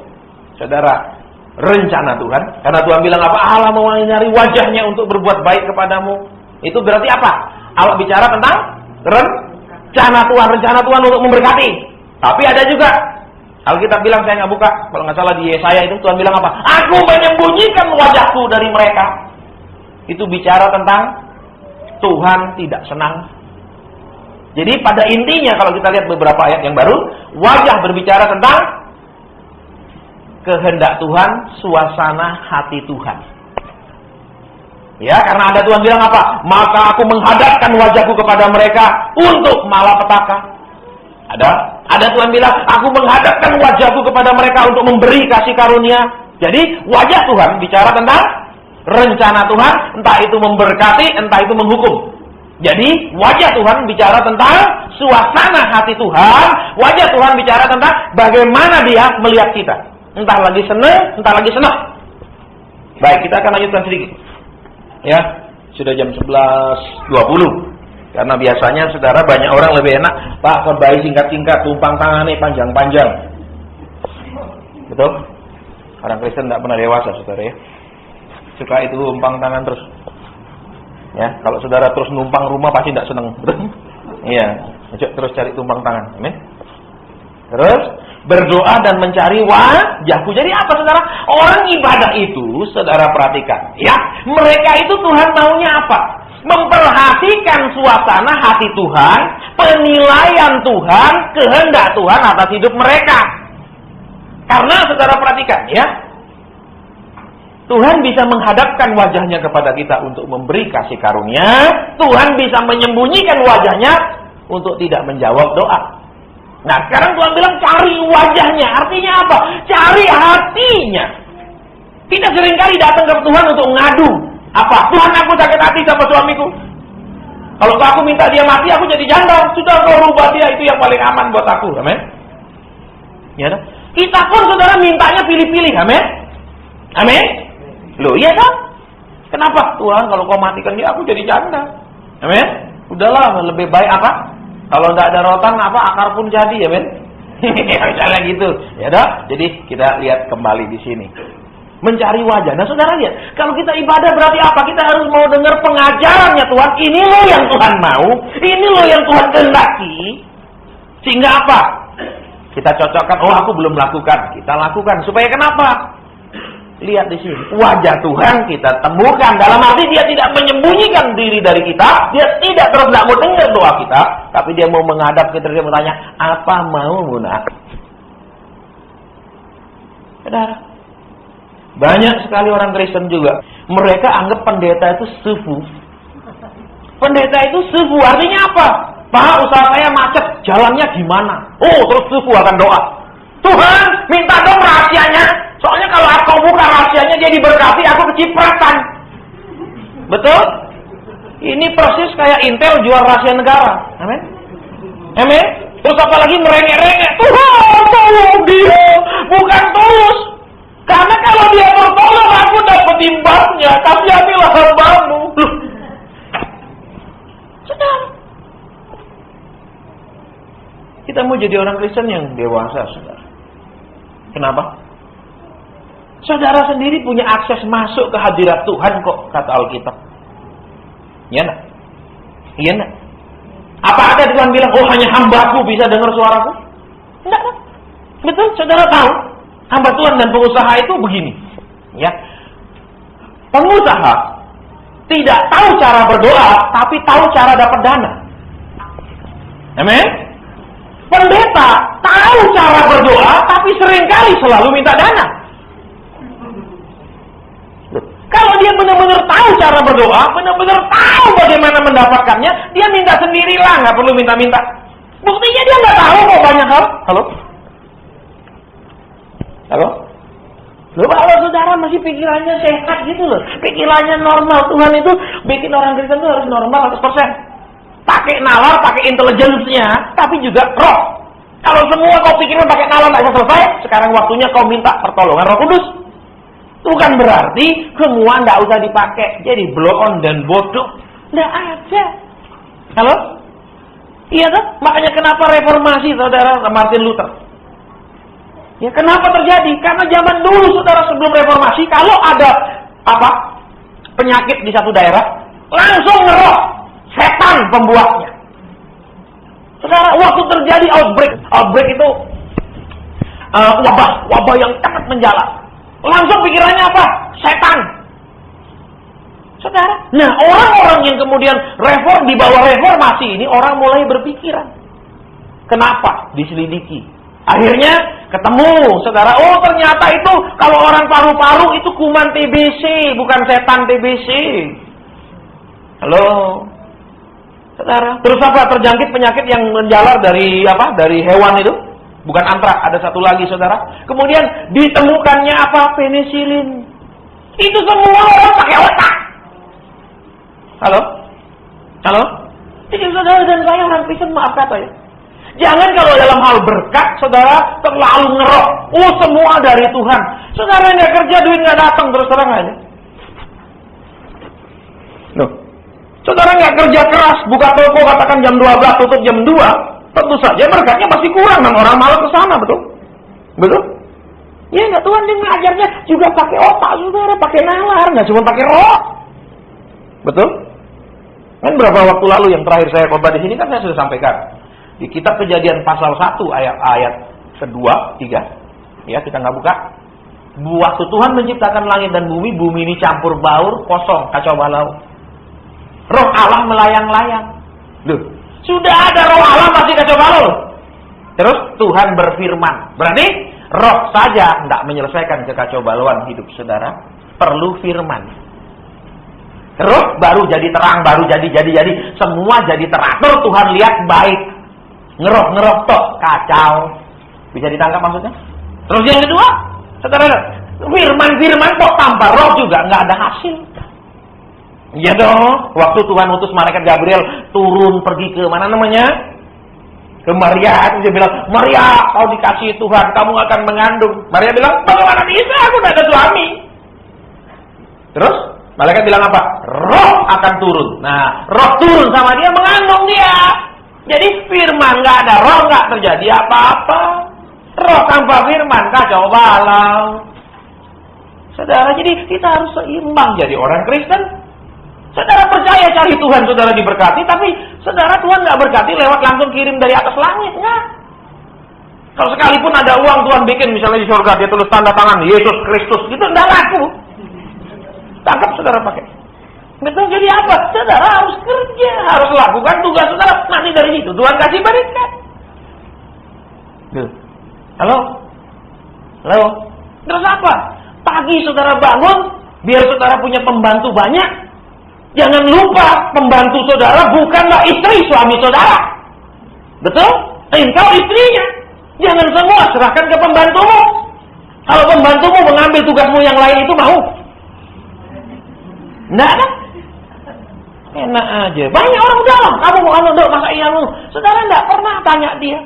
saudara, rencana Tuhan. Karena Tuhan bilang apa? Allah mau nyari wajahnya untuk berbuat baik kepadamu. Itu berarti apa? Allah bicara tentang rencana Tuhan untuk memberkati. Tapi ada juga, Alkitab bilang, saya nggak buka, kalau nggak salah di Yesaya itu Tuhan bilang apa? Aku menyembunyikan wajahku dari mereka. Itu bicara tentang Tuhan tidak senang. Jadi pada intinya kalau kita lihat beberapa ayat yang baru, wajah berbicara tentang kehendak Tuhan, suasana hati Tuhan. Ya, karena ada Tuhan bilang apa? Maka aku menghadapkan wajahku kepada mereka untuk malapetaka. Ada Tuhan bilang, aku menghadapkan wajahku kepada mereka untuk memberi kasih karunia. Jadi wajah Tuhan bicara tentang rencana Tuhan, entah itu memberkati, entah itu menghukum. Jadi wajah Tuhan bicara tentang suasana hati Tuhan. Wajah Tuhan bicara tentang bagaimana dia melihat kita. Entah lagi senang, entah lagi senang. Baik, kita akan lanjutkan sedikit. Ya, sudah jam 11.20. Karena biasanya saudara banyak orang lebih enak, Pak, khotbah singkat-singkat, tumpang tangannya panjang-panjang. Betul? Orang Kristen tidak pernah dewasa, saudara ya. Suka itu tumpang tangan terus. Ya, kalau saudara terus numpang rumah pasti tidak senang. Betul? Iya, terus cari tumpang tangan. Amin. Terus berdoa dan mencari wajahku. Jadi apa saudara? Orang ibadah itu, saudara perhatikan ya, mereka itu Tuhan maunya apa? Memperhatikan suasana hati Tuhan, penilaian Tuhan, kehendak Tuhan atas hidup mereka. Karena saudara perhatikan ya, Tuhan bisa menghadapkan wajahnya kepada kita untuk memberi kasih karunia. Tuhan bisa menyembunyikan wajahnya untuk tidak menjawab doa. Nah, sekarang Tuhan bilang cari wajahnya. Artinya apa? Cari hatinya. Kita seringkali datang ke Tuhan untuk ngadu. Apa? Tuhan, aku sakit hati sama suamiku. Kalau aku minta dia mati, aku jadi janda. Sudah kau rubah dia, itu yang paling aman buat aku. Amin. Ya, kita pun saudara mintanya pilih-pilih. Amin. Amin. Loh, iya kan? Kenapa? Tuhan, kalau kau matikan dia, aku jadi janda. Amin. Udahlah, lebih baik apa? Kalau tidak ada rotan, apa akar pun jadi, ya men? Misalnya gitu, ya dah. Jadi kita lihat kembali di sini, mencari wajah. Nah, saudara lihat, kalau kita ibadah berarti apa? Kita harus mau dengar pengajarannya Tuhan. Ini loh yang Tuhan mau, ini loh yang Tuhan kehendaki. Sehingga apa? Kita cocokkan. Oh, aku belum lakukan. Kita lakukan. Supaya kenapa? Lihat di sini, wajah Tuhan kita temukan. Dalam arti dia tidak menyembunyikan diri dari kita, dia tidak terus tidak mau dengar doa kita, tapi dia mau menghadap kita, dia bertanya, apa maumu nak? Saudara, banyak sekali orang Kristen juga, mereka anggap pendeta itu sufu. Pendeta itu sufu, artinya apa? Pak, usaha saya macet, jalannya gimana? Oh, terus sufu akan doa. Tuhan, minta dong rahasianya. Soalnya kalau aku buka rahasianya dia diberkati, aku kecipratan. Betul? Ini persis kayak Intel jual rahasia negara. Amin. Amin. Terus apalagi merengek-rengek. Tuhan, tolong dia. Bukan tulus. Karena kalau dia bertolong, aku dapat imbasnya. Kasihanilah hamba-Mu. Saudara, kita mau jadi orang Kristen yang dewasa, saudara. Kenapa? Saudara sendiri punya akses masuk ke hadirat Tuhan kok, kata Alkitab. Iya enggak? Iya enggak? Apa ada Tuhan bilang, oh hanya hamba-Ku bisa dengar suaraku? Enggak kan? Betul, saudara tahu. Hamba Tuhan dan pengusaha itu begini. Ya, pengusaha tidak tahu cara berdoa, tapi tahu cara dapat dana. Amin? Pendeta tahu cara berdoa, tapi seringkali selalu minta dana. Kalau dia benar-benar tahu cara berdoa, benar-benar tahu bagaimana mendapatkannya, dia minta sendirilah, nggak perlu minta-minta. Buktinya dia nggak tahu kok banyak hal. Halo? Halo? Loh, kalau saudara masih pikirannya sehat gitu loh, pikirannya normal, Tuhan itu bikin orang Kristen itu harus normal 100%. Pakai nalar, pakai intelijensinya, tapi juga roh. Kalau semua kau pikirin pakai nalar nggak bisa selesai, sekarang waktunya kau minta pertolongan Roh Kudus. Bukan berarti semua nggak usah dipakai, jadi blow on dan bodoh. Nggak ada. Halo? Iya kan? Makanya kenapa reformasi saudara Martin Luther? Ya kenapa terjadi? Karena zaman dulu saudara sebelum reformasi, kalau ada apa penyakit di satu daerah, langsung ngeroh setan pembuatnya. Saudara, waktu terjadi outbreak itu wabah yang cepat menjalar. Langsung pikirannya apa? Setan. Saudara. Nah, orang-orang yang kemudian di bawah reformasi ini, orang mulai berpikiran. Kenapa? Diselidiki. Akhirnya ketemu, saudara. Oh, ternyata itu kalau orang paru-paru itu kuman TBC, bukan setan TBC. Halo. Saudara. Terus apa? Terjangkit penyakit yang menjalar dari apa? Dari hewan itu. Bukan antrak, ada satu lagi saudara. Kemudian ditemukannya apa? Penisilin. Itu semua orang pakai otak. Halo? Halo? Jadi saudara dan saya orang Kristen, maaf kata ya. Jangan kalau dalam hal berkat, saudara terlalu ngerok. Oh, semua dari Tuhan. Saudara nggak kerja, duit nggak datang, terus terang aja. Loh. Saudara nggak kerja keras, buka toko katakan jam 12, tutup jam 2. Tentu saja berkatnya masih kurang dan orang malah ke sana, betul? Betul? Ya enggak, Tuhan dia ngajarnya juga pakai otak, saudara, pakai nalar, nggak cuma pakai roh. Betul? Kan berapa waktu lalu yang terakhir saya khotbah di sini kan saya sudah sampaikan. Di kitab Kejadian pasal 1 ayat kedua, tiga. Ya, kita nggak buka. Waktu Tuhan menciptakan langit dan bumi ini campur baur, kosong, kacau balau. Roh Allah melayang-layang. Loh, sudah ada roh Allah masih kacau balau. Terus Tuhan berfirman. Berarti roh saja tidak menyelesaikan kekacaubalauan hidup saudara. Perlu firman. Terus baru jadi terang, baru jadi. Semua jadi teratur, Tuhan lihat baik. Ngerok tok, kacau. Bisa ditangkap maksudnya? Terus yang kedua, saudara, firman kok tanpa roh juga nggak ada hasil. Iya dong. Waktu Tuhan utus malaikat Gabriel turun pergi ke mana namanya? Ke Maria. Dia bilang, Maria, kau dikasihi Tuhan, kamu akan mengandung. Maria bilang, bagaimana bisa? Aku tidak ada suami. Terus malaikat bilang apa? Roh akan turun. Nah, roh turun sama dia, mengandung dia. Jadi firman nggak ada roh, nggak terjadi apa-apa. Roh tanpa firman kacau balau. Saudara, jadi kita harus seimbang jadi orang Kristen. Saudara percaya cari Tuhan, saudara diberkati, tapi saudara Tuhan nggak berkati lewat langsung kirim dari atas langit, nggak. Kalau sekalipun ada uang Tuhan bikin, misalnya di surga dia tulis tanda tangan Yesus Kristus, gitu nggak laku. Tangkap saudara pakai. Betul, jadi apa? Saudara harus kerja, harus lakukan tugas saudara. Nanti dari situ Tuhan kasih berkat. Halo? Terus apa? Pagi saudara bangun, biar saudara punya pembantu banyak. Jangan lupa, pembantu saudara bukanlah istri suami saudara. Betul? Engkau istrinya. Jangan semua serahkan ke pembantumu. Kalau pembantumu mengambil tugasmu yang lain itu mau? Nggak ada. Enak aja. Banyak orang udah, kamu mau dok, masa iya lu? Saudara nggak pernah tanya dia.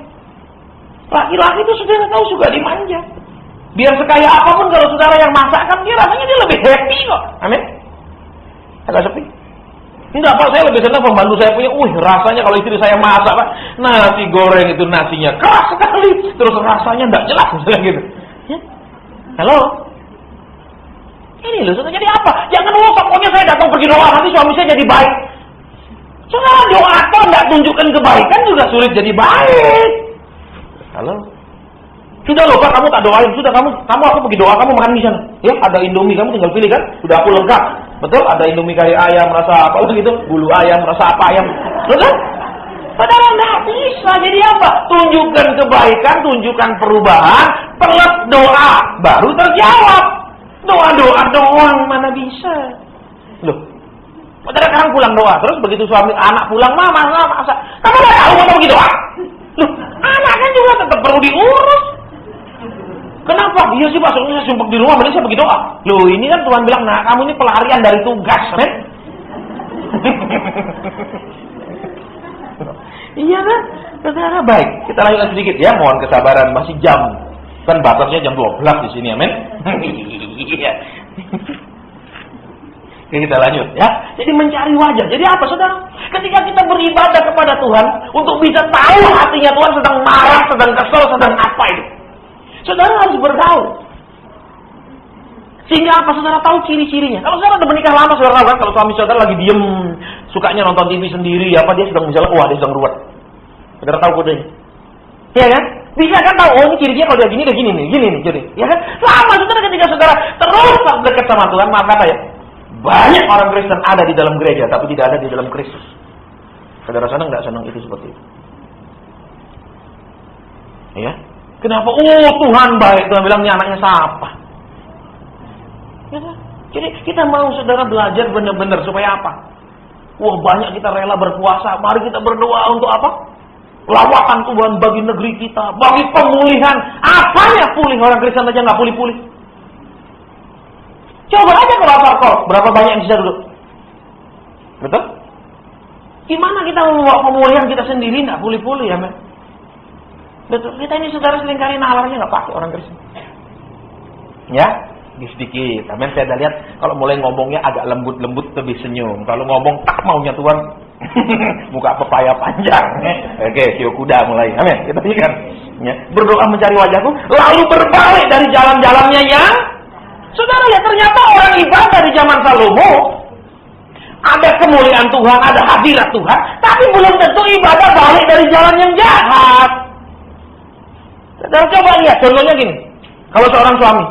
Laki-laki itu saudara tahu suka dimanja. Biar sekaya apapun kalau saudara yang masakkan, dia rasanya dia lebih happy kok. Amin. Agak sepi. Enggak, Pak, saya lebih senang pembantu saya punya. Rasanya kalau istri saya masak, Pak, nasi goreng itu nasinya keras sekali, terus rasanya enggak jelas misalnya gitu. Ya? Halo. Ini loh, saudara, jadi apa? Jangan pokoknya saya datang pergi doa, nanti suami saya jadi baik. Saudara doa atau enggak tunjukkan kebaikan juga sulit jadi baik. Halo. Sudah loh Pak, kamu tak doain. Sudah kamu aku pergi doa, kamu makan di sana. Ya, ada Indomie, kamu tinggal pilih kan? Sudah aku lengkap. Betul? Ada Indomie kari ayam, rasa apa gitu? Bulu ayam, rasa apa ayam. Betul? Saudara nggak bisa. Jadi apa? Tunjukkan kebaikan, tunjukkan perubahan, plus doa, baru terjawab. Doa-doa doang mana bisa? Loh. Saudara sekarang pulang doa, terus begitu suami anak pulang, mama, kamu nggak tahu mau pergi doa? Loh, anaknya juga tetap perlu diurus. Kenapa? Iya sih Pak, soalnya saya sumpah di rumah, mending saya pergi doa. Loh, ini kan Tuhan bilang, nah kamu ini pelarian dari tugas, men. Iya kan? Saudara, baik. Kita lanjutkan sedikit ya, mohon kesabaran, masih jam. Kan batasnya jam 12 di sini, amin. Iya. Oke, kita lanjut ya. Jadi mencari wajah. Jadi apa saudara? Ketika kita beribadah kepada Tuhan, untuk bisa tahu hatinya Tuhan sedang marah, sedang kesel, sedang apa itu. Saudara harus bergaul. Sehingga apa? Saudara tahu ciri-cirinya. Kalau saudara udah menikah lama, saudara tahu kan kalau suami saudara lagi diem, sukanya nonton TV sendiri, apa dia sedang misalnya, wah dia sedang ruwet. Saudara tahu kodenya. Iya kan? Bisa kan tahu, oh ini ciri-cirinya kalau dia gini nih, gini nih, jadi. Ya kan? Lama saudara ketika saudara terus dekat sama Tuhan, maaf kata ya. Banyak orang Kristen ada di dalam gereja, tapi tidak ada di dalam Kristus. Saudara senang nggak senang itu seperti itu? Ya? Kenapa? Oh Tuhan baik, Tuhan bilang ini anaknya siapa? Ya, jadi kita mau saudara belajar benar-benar supaya apa? Wah banyak kita rela berpuasa, mari kita berdoa untuk apa? Lawakan Tuhan bagi negeri kita, bagi pemulihan. Apanya pulih? Orang Kristen aja nggak pulih-pulih. Coba aja ke Laparkol, berapa banyak yang bisa duduk? Betul? Gimana kita membawa pemulihan kita sendiri nggak pulih-pulih ya, men? Betul. Kita ini saudara seringkali nalarnya nggak pakai orang Kristen. Ya, sedikit. Amin. Saya lihat kalau mulai ngomongnya agak lembut-lembut lebih senyum. Kalau ngomong tak maunya Tuhan, muka pepaya panjang. Oke, sio kuda mulai. Amin. Kita ikan. Ya. Berdoa mencari wajahku, lalu berbalik dari jalan-jalannya yang saudara lihat ternyata orang ibadah di zaman Salomo ada kemuliaan Tuhan, ada hadirat Tuhan, tapi belum tentu ibadah balik dari jalan yang jahat. Saudara coba lihat, contohnya gini. Kalau seorang suami,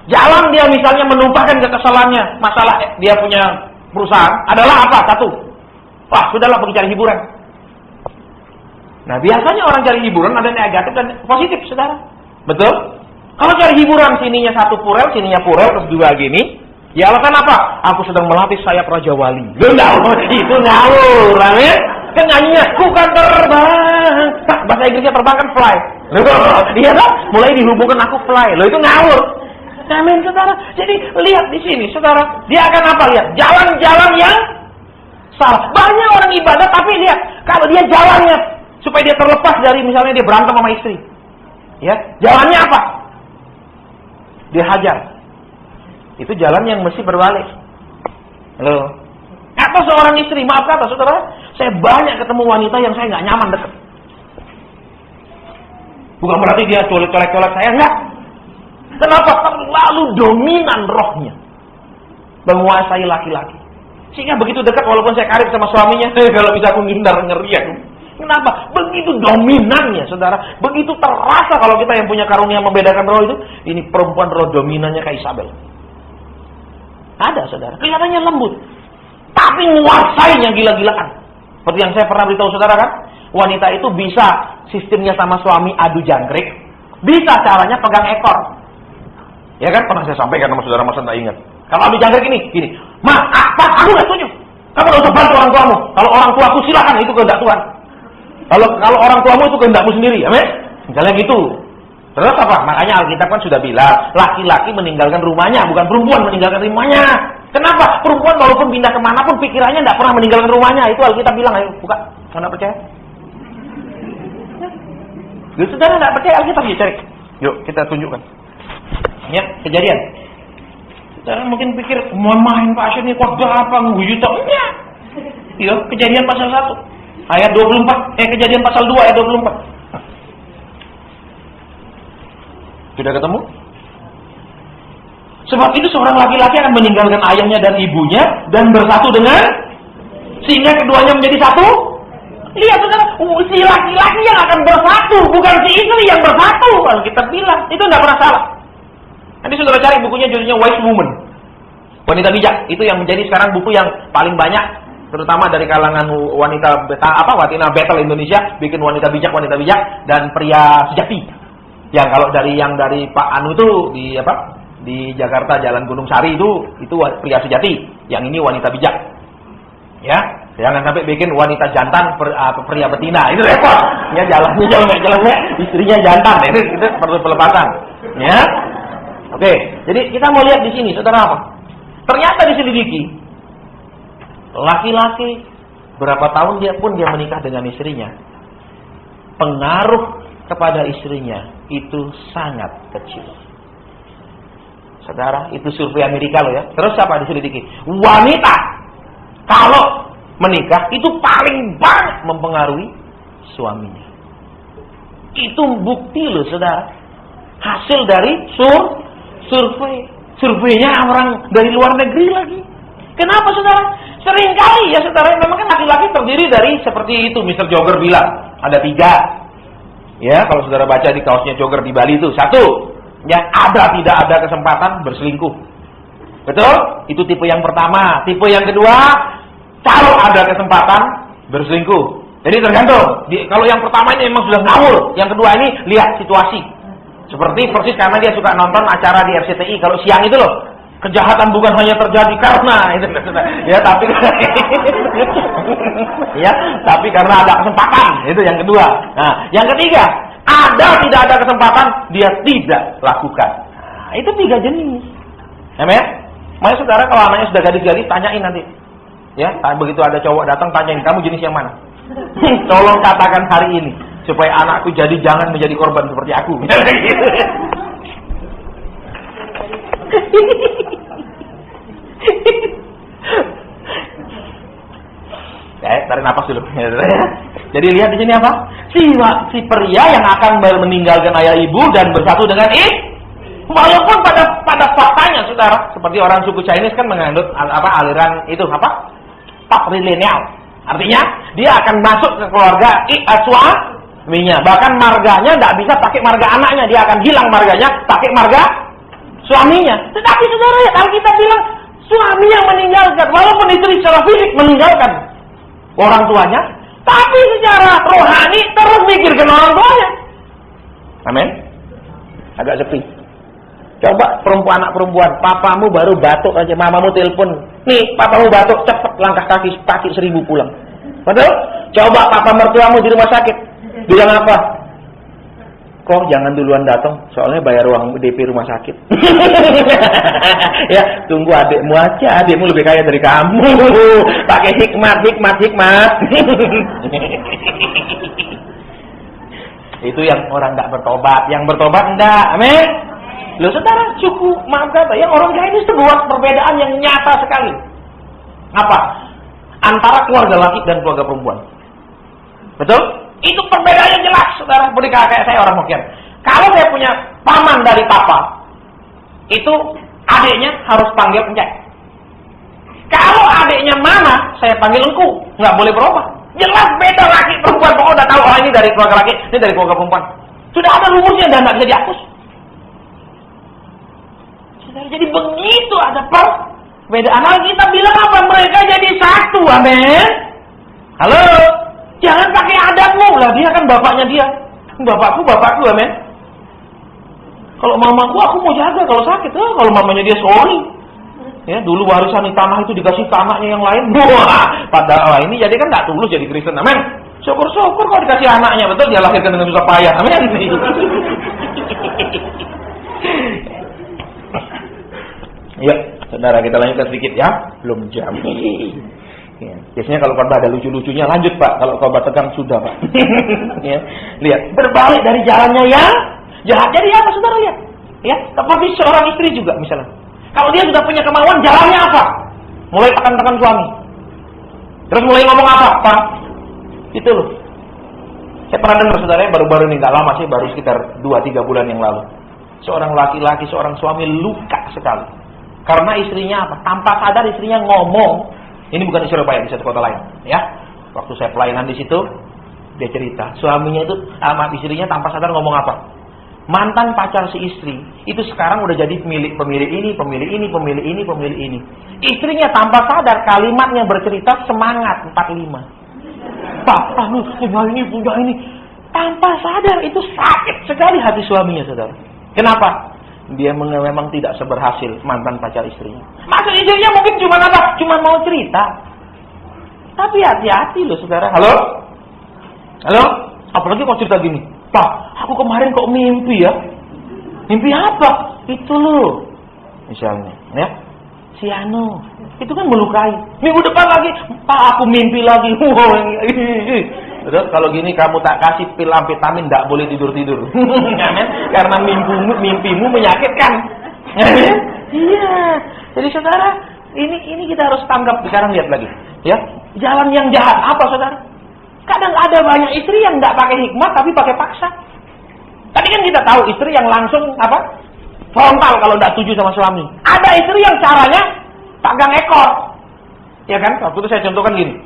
jalan dia misalnya menumpahkan kekesalannya, masalah dia punya perusahaan, adalah apa? Satu, wah sudahlah pergi cari hiburan. Nah biasanya orang cari hiburan ada negatif dan positif, saudara. Betul? Kalau cari hiburan, sininya satu purel, sininya purel, terus dua gini, ya alasan apa? Aku sedang melatih sayap Raja Wali. Itu ngawur, amin. Kan nyanyinya, ku kan terbang. Bahasa Inggrisnya terbang kan fly. Dia kan mulai dihubungkan aku fly. Loh itu ngawur. Amin, saudara. Jadi lihat di sini, saudara. Dia akan apa? Lihat jalan-jalan yang salah. Banyak orang ibadah, tapi lihat kalau dia jalannya supaya dia terlepas dari misalnya dia berantem sama istri. Ya, jalannya apa? Dia hajar. Itu jalan yang mesti berbalik. Halo. Atau seorang istri, maaf kata saudara, saya banyak ketemu wanita yang saya nggak nyaman dekat. Bukan berarti dia colek-colek saya, enggak. Kenapa? Terlalu dominan rohnya menguasai laki-laki. Sehingga begitu dekat walaupun saya karib sama suaminya, kalau bisa aku ngindar, ngeri aku. Kenapa? Begitu dominannya, saudara. Begitu terasa kalau kita yang punya karunia membedakan roh itu, ini perempuan roh dominannya kayak Isabel. Ada, saudara. Kelihatannya lembut, tapi menguasainya gila-gilaan. Seperti yang saya pernah beritahu saudara kan, wanita itu bisa sistemnya sama suami adu jangkrik, bisa caranya pegang ekor. Ya kan, pernah saya sampaikan sama saudara, masa tak ingat. Kalau adu jangkrik gini, Ma, apa? Aku nggak setuju. Kamu nggak usah bantu orang tuamu. Kalau orang tuaku silakan, itu kehendak Tuhan. Kalau orang tuamu itu kehendakmu sendiri, amin. Misalnya gitu. Terus apa? Makanya Alkitab kan sudah bilang, laki-laki meninggalkan rumahnya, bukan perempuan meninggalkan rumahnya. Kenapa? Perempuan walaupun pindah kemanapun pikirannya tidak pernah meninggalkan rumahnya. Itu Alkitab bilang, ayo buka. Mana percaya? Jadi saudara tidak percaya Alkitab, ya cari. Yuk kita tunjukkan. Ya, Kejadian. Saudara mungkin pikir, mau main Pak Asyid ini kok apa nguyu tak? Enggak. Iya, Kejadian pasal 1 ayat 24. Kejadian pasal 2 ayat 24. Sudah ketemu? Sebab itu seorang laki-laki akan meninggalkan ayahnya dan ibunya dan bersatu dengan, sehingga keduanya menjadi satu. Lihat saudara, si laki-laki yang akan bersatu, bukan si istri yang bersatu. Kalau kita bilang, itu tidak pernah salah. Nanti saudara cari bukunya, judulnya Wise Woman, wanita bijak. Itu yang menjadi sekarang buku yang paling banyak, terutama dari kalangan wanita Battle Indonesia, bikin wanita bijak dan pria sejati. Yang kalau dari Pak Anu itu di Jakarta Jalan Gunung Sari itu pria sejati. Yang ini wanita bijak. Ya, jangan sampai bikin wanita jantan pria betina. Itu repot. Ya jalannya istrinya jantan. Itu perlu pelepasan. Ya. Oke, jadi kita mau lihat di sini saudara apa? Ternyata diselidiki. Laki-laki berapa tahun dia menikah dengan istrinya, pengaruh kepada istrinya itu sangat kecil. Saudara, itu survei Amerika loh ya. Terus apa diselidiki? Wanita kalau menikah itu paling banyak mempengaruhi suaminya. Itu bukti loh saudara. Hasil dari survei. Surveinya orang dari luar negeri lagi. Kenapa saudara? Seringkali ya saudara, memang kan laki-laki terdiri dari seperti itu. Mr. Jogger bilang ada 3. Ya, kalau saudara baca di kaosnya Jogger di Bali itu 1, yang tidak ada kesempatan berselingkuh. Betul? Itu tipe yang pertama. Tipe yang kedua, kalau ada kesempatan berselingkuh. Jadi tergantung. Kalau yang pertama ini memang sudah ngawur. Yang kedua ini lihat situasi. Seperti persis karena dia suka nonton acara di RCTI kalau siang itu loh. Kejahatan bukan hanya terjadi karena itu, ya tapi karena ada kesempatan. Itu yang kedua. Nah, yang ketiga, tidak ada kesempatan dia tidak lakukan. Nah, itu 3 jenis. Amin. Makanya saudara kalau anaknya sudah gadis-gadis tanyain nanti. Ya, begitu ada cowok datang tanyain, kamu jenis yang mana? Tolong katakan hari ini supaya anakku jangan menjadi korban seperti aku. Tarik napas dulu. Jadi lihat di sini apa? Si pria yang akan meninggalkan ayah ibu dan bersatu dengan walaupun pada faktanya saudara, seperti orang suku Chinese kan menganut aliran itu patrilineal. Artinya dia akan masuk ke keluarga suaminya. Bahkan marganya nggak bisa pakai marga anaknya, dia akan hilang marganya, pakai marga suaminya. Tetapi saudara ya, kalau kita bilang suami yang meninggalkan, walaupun istri secara fisik meninggalkan orang tuanya, tapi secara rohani terus mikirkan orang tuanya. Amin. Agak sepi. Coba anak perempuan, papamu baru batuk aja, mamamu telepon, nih papamu batuk, cepet langkah kaki 1000 pulang. Betul? Coba papa mertuamu di rumah sakit, bilang apa? Kok jangan duluan datang, soalnya bayar uang DP rumah sakit. Ya, tunggu adikmu aja, adikmu lebih kaya dari kamu. Pakai hikmat. Itu yang orang nggak bertobat, yang bertobat enggak. Amin. Loh saudara, suku, maaf kata, yang orang kaya ini sebuah perbedaan yang nyata sekali. Apa? Antara keluarga laki dan keluarga perempuan. Betul? Itu perbedaannya jelas, saudara. Berikan kayak saya orang Hokian. Kalau saya punya paman dari papa, itu adiknya harus panggil encek. Kalau adiknya mana, saya panggil engku. Nggak boleh berubah. Jelas beda laki perempuan. Pokoknya udah tahu, oh ini dari keluarga laki, ini dari keluarga perempuan. Sudah ada rumusnya dan nggak bisa dihapus. Jadi begitu ada perbedaan. Kita bilang apa? Mereka jadi satu. Amin. Halo. Jangan pakai adatmu lah. Dia kan bapaknya dia. Bapakku. Amin. Kalau mamaku aku mau jaga kalau sakit. Kalau mamanya dia sorry. Ya, dulu warisan di tanah itu dikasih tanahnya yang lain. Wah, padahal ini jadi kan nggak tulus jadi Kristen. Amin. Syukur-syukur kalau dikasih anaknya. Betul, dia lahirkan dengan susah payah. Amin. Ya, saudara, kita lanjutkan sedikit ya. Belum jam. Ya. Biasanya kalau khotbah ada lucu-lucunya, lanjut Pak. Kalau khotbah tegang sudah Pak. Ya. Lihat, berbalik dari jalannya yang jahat. Jadi apa saudara lihat? Ya, seperti seorang istri juga misalnya. Kalau dia sudah punya kemauan, jalannya apa? Mulai tekan-tekan suami. Terus mulai ngomong apa? Pak? Itu loh. Saya pernah dengar saudara, baru-baru ini, nggak lama sih, baru sekitar 2-3 bulan yang lalu. Seorang laki-laki, seorang suami luka sekali. Karena istrinya apa? Tanpa sadar istrinya ngomong. Ini bukan di Surabaya, di satu kota lain, ya. Waktu saya pelayanan di situ, dia cerita, suaminya itu sama istrinya tanpa sadar ngomong apa? Mantan pacar si istri itu sekarang udah jadi pemilik ini. Istrinya tanpa sadar kalimatnya bercerita semangat 45. Papa lu punya ini. Tanpa sadar itu sakit sekali hati suaminya, saudara. Kenapa? Dia memang tidak seberhasil mantan pacar istrinya. Maksud istrinya mungkin cuma apa? Cuma mau cerita. Tapi hati-hati loh saudara. Halo? Apalagi kalau cerita gini. Pak, aku kemarin kok mimpi ya? Mimpi apa? Itu loh. Misalnya, ya. Si Anu. Itu kan melukai. Minggu depan lagi, Pak aku mimpi lagi. Terus kalau gini kamu tak kasih pil amfetamin tidak boleh tidur-tidur. Karena mimpimu menyakitkan. Iya. Jadi saudara, ini kita harus tanggap. Sekarang lihat lagi, ya. Jalan yang jahat apa saudara? Kadang ada banyak istri yang tidak pakai hikmat tapi pakai paksa. Tadi kan kita tahu istri yang langsung apa? Frontal kalau tidak setuju sama suami. Ada istri yang caranya pegang ekor. Ya kan? Waktu itu saya contohkan gini.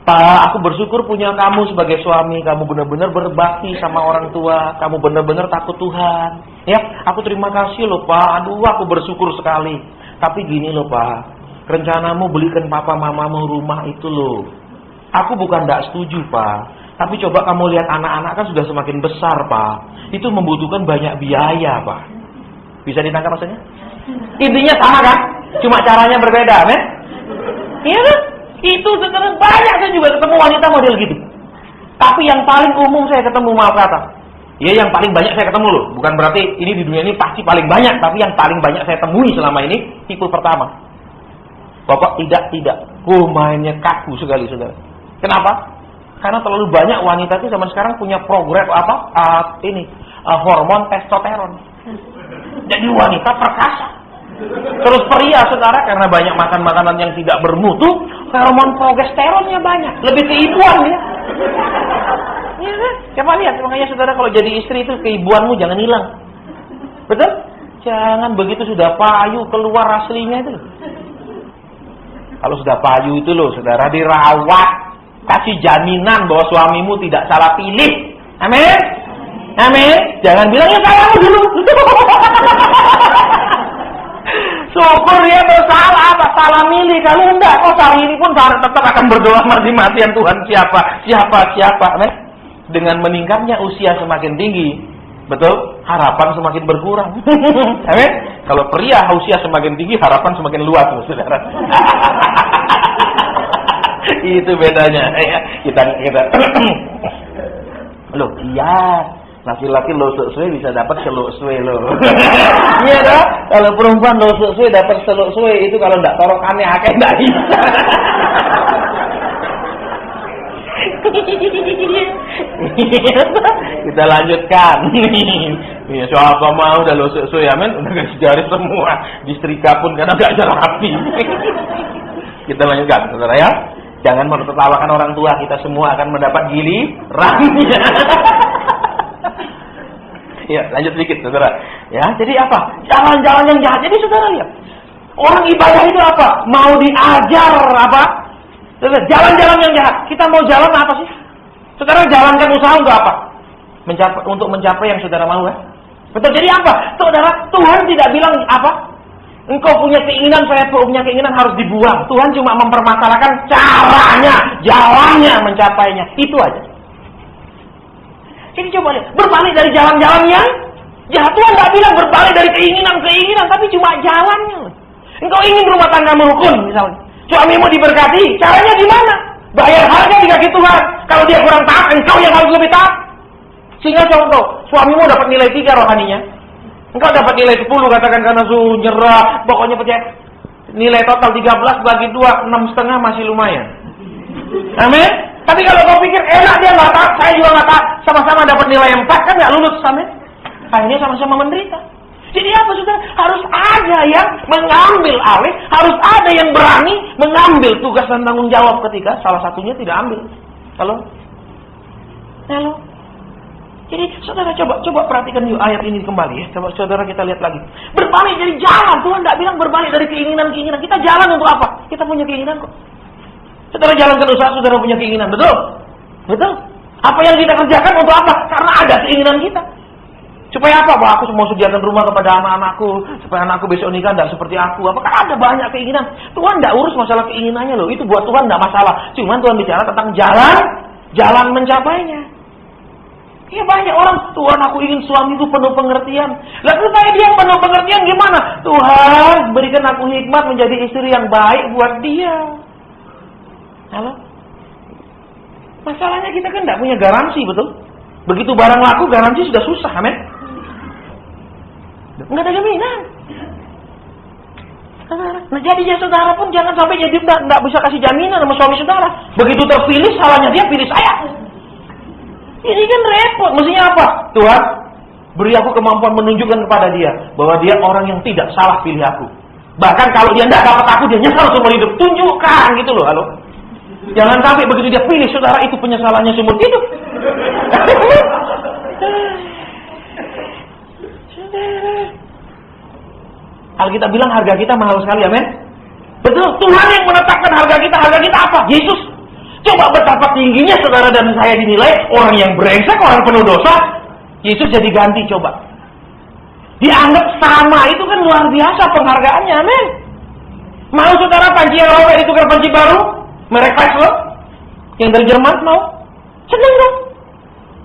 Pak, aku bersyukur punya kamu sebagai suami. Kamu benar-benar berbakti sama orang tua. Kamu benar-benar takut Tuhan. Ya, aku terima kasih loh Pak. Aduh, aku bersyukur sekali. Tapi gini loh Pak. Rencanamu belikan papa mamamu rumah itu loh. Aku bukan tidak setuju Pak. Tapi coba kamu lihat anak-anak kan sudah semakin besar Pak. Itu membutuhkan banyak biaya Pak. Bisa ditangkap maksudnya? Intinya sama kan? Cuma caranya berbeda, kan? Iya kan? Itu sekarang banyak saya juga ketemu wanita model gitu. Tapi yang paling umum saya ketemu, maaf kata, ya yang paling banyak saya ketemu loh. Bukan berarti ini di dunia ini pasti paling banyak, tapi yang paling banyak saya temui selama ini tipe pertama. Bapak tidak. Mainnya kaku sekali saudara. Kenapa? Karena terlalu banyak wanita itu zaman sekarang punya program hormon testosteron. Jadi wanita perkasa. Terus pria saudara karena banyak makan makanan yang tidak bermutu, hormon progesteronnya banyak, lebih keibuan ya. Iya kan? Coba lihat, makanya saudara kalau jadi istri itu keibuanmu jangan hilang. Betul? Jangan begitu sudah payu keluar aslinya itu. Kalau sudah payu itu loh saudara dirawat, kasih jaminan bahwa suamimu tidak salah pilih. Amin. Amin. Jangan bilang ya salahmu dulu. Syukur dia bersalah, apa salah milih. Kalau enggak, kok salah ini pun tetap akan berdoa mati-matian Tuhan siapa. Amin. Dengan meningkatnya usia semakin tinggi, betul, harapan semakin berkurang. Amin. Kalau pria usia semakin tinggi, harapan semakin luas, saudara. Itu bedanya. Kita loh, iya. Laki-laki losok suwe bisa dapat seluk suwe loh. Iya dah. Kalau perempuan losok suwe dapat seluk suwe itu kalau ndak torokannya akeh ndak bisa. Kita lanjutkan. Ya, siapa mau udah losok suwe, amin, udah garis garis semua. Disetrika pun karena enggak rapi. Kita lanjutkan, saudara ya. Jangan menertawakan orang tua, kita semua akan mendapat gilirannya. Ya, lanjut sedikit, saudara. Ya, jadi apa? Jalan-jalan yang jahat. Jadi saudara lihat, orang ibadah itu apa? Mau diajar apa? Saudara, jalan-jalan yang jahat. Kita mau jalan apa sih? Saudara jalankan usaha untuk apa? Untuk mencapai yang saudara mau, ya? Betul. Jadi apa? Saudara, Tuhan tidak bilang apa? Engkau punya keinginan, saya punya keinginan harus dibuang. Tuhan cuma mempermasalahkan caranya, jalannya mencapainya. Itu aja. Jadi coba lihat, berbalik dari jalan-jalan yang jahat. Tuhan nggak bilang berbalik dari keinginan, tapi cuma jalannya. Engkau ingin rumah tanggamu rukun, misalnya. Suamimu diberkati, caranya gimana? Bayar harga di kaki Tuhan. Kalau dia kurang taat, engkau yang harus lebih taat. Sehingga contoh, suamimu dapat nilai 3 rohaninya. Engkau dapat nilai 10, katakan karena nyerah, pokoknya percaya. Nilai total 13 bagi 2, 6,5 masih lumayan. Amin. Tapi kalau kau pikir enak dia nggak taat, saya juga nggak taat, sama-sama dapat nilai 4, kan nggak lulus, amin. Akhirnya sama-sama menderita. Jadi apa saudara? Harus ada yang mengambil alih, harus ada yang berani mengambil tugas dan tanggung jawab ketika salah satunya tidak ambil. Halo? Jadi saudara coba perhatikan yuk ayat ini kembali ya. Coba saudara kita lihat lagi. Berbalik dari jalan. Tuhan tidak bilang berbalik dari keinginan-keinginan. Kita jalan untuk apa? Kita punya keinginan kok. Saudara jalankan usaha, saudara punya keinginan. Betul? Betul? Apa yang kita kerjakan untuk apa? Karena ada keinginan kita. Supaya apa? Bahwa aku mau sediakan rumah kepada anak-anakku. Supaya anakku besok nikah tidak seperti aku. Apakah ada banyak keinginan? Tuhan tidak urus masalah keinginannya loh. Itu buat Tuhan tidak masalah. Cuman Tuhan bicara tentang jalan mencapainya. Ya banyak orang, Tuhan aku ingin suamiku penuh pengertian. Lalu supaya dia penuh pengertian gimana? Tuhan berikan aku hikmat menjadi istri yang baik buat dia. Halo? Masalahnya kita kan tidak punya garansi, betul? Begitu barang laku, garansi sudah susah, amin? Nggak ada jaminan. Nah jadi ya saudara pun jangan sampai jadi nggak bisa kasih jaminan sama suami saudara. Begitu terpilih, salahnya dia pilih saya. Ini kan repot. Mestinya apa? Tuhan, beri aku kemampuan menunjukkan kepada dia bahwa dia orang yang tidak salah pilih aku. Bahkan kalau dia tidak dapat aku, dia nyesal seumur hidup. Tunjukkan gitu loh, halo. Jangan sampai begitu dia pilih saudara itu penyesalannya seumur hidup. Alkitab bilang harga kita mahal sekali, amin. Betul, Tuhan yang menetapkan harga kita apa? Yesus. Coba betapa tingginya saudara dan saya dinilai orang yang brengsek, orang penuh dosa. Yesus jadi ganti, coba. Dianggap sama, itu kan luar biasa penghargaannya, amin. Mau saudara panci yang robek ditukar panci baru? Merek Chrysler? Yang dari Jerman mau? Seneng dong.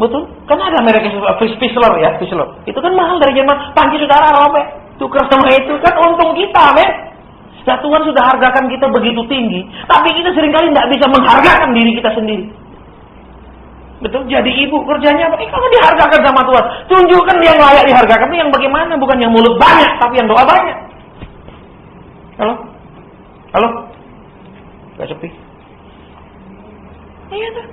Betul? Kan ada merek Fischler ya, Fischler. Itu kan mahal dari Jerman. Panci saudara robek, tukar sama itu kan untung kita, amin. Nah Tuhan sudah hargakan kita begitu tinggi, tapi kita seringkali tidak bisa menghargakan diri kita sendiri. Betul? Jadi ibu kerjanya apa? Kalau dihargakan sama Tuhan, tunjukkan yang layak dihargakan itu yang bagaimana, bukan yang mulut banyak, tapi yang doa banyak. Halo? Gak sepi? Iya tuh.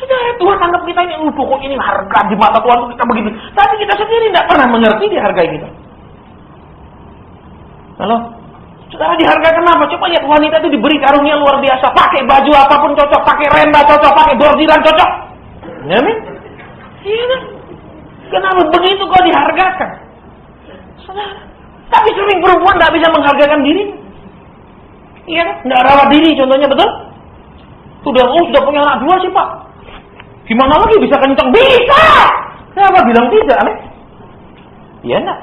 Sudah Tuhan anggap kita ini, pokoknya ini harga di mata Tuhan kita begitu. Tapi kita sendiri tidak pernah mengerti dihargai kita. Halo? Saudara dihargakan apa? Coba lihat wanita itu diberi karunia luar biasa. Pakai baju apapun cocok, pakai renda cocok, pakai bordiran cocok. Amin? Iya kan? Kenapa begitu kok dihargakan? Saudara. Tapi sering perempuan tidak bisa menghargakan diri. Iya kan? Tidak rawat diri contohnya, betul? Sudah punya anak 2 sih Pak. Gimana lagi bisa kenceng? Bisa! Siapa bilang tidak? Aneh? Iya enggak?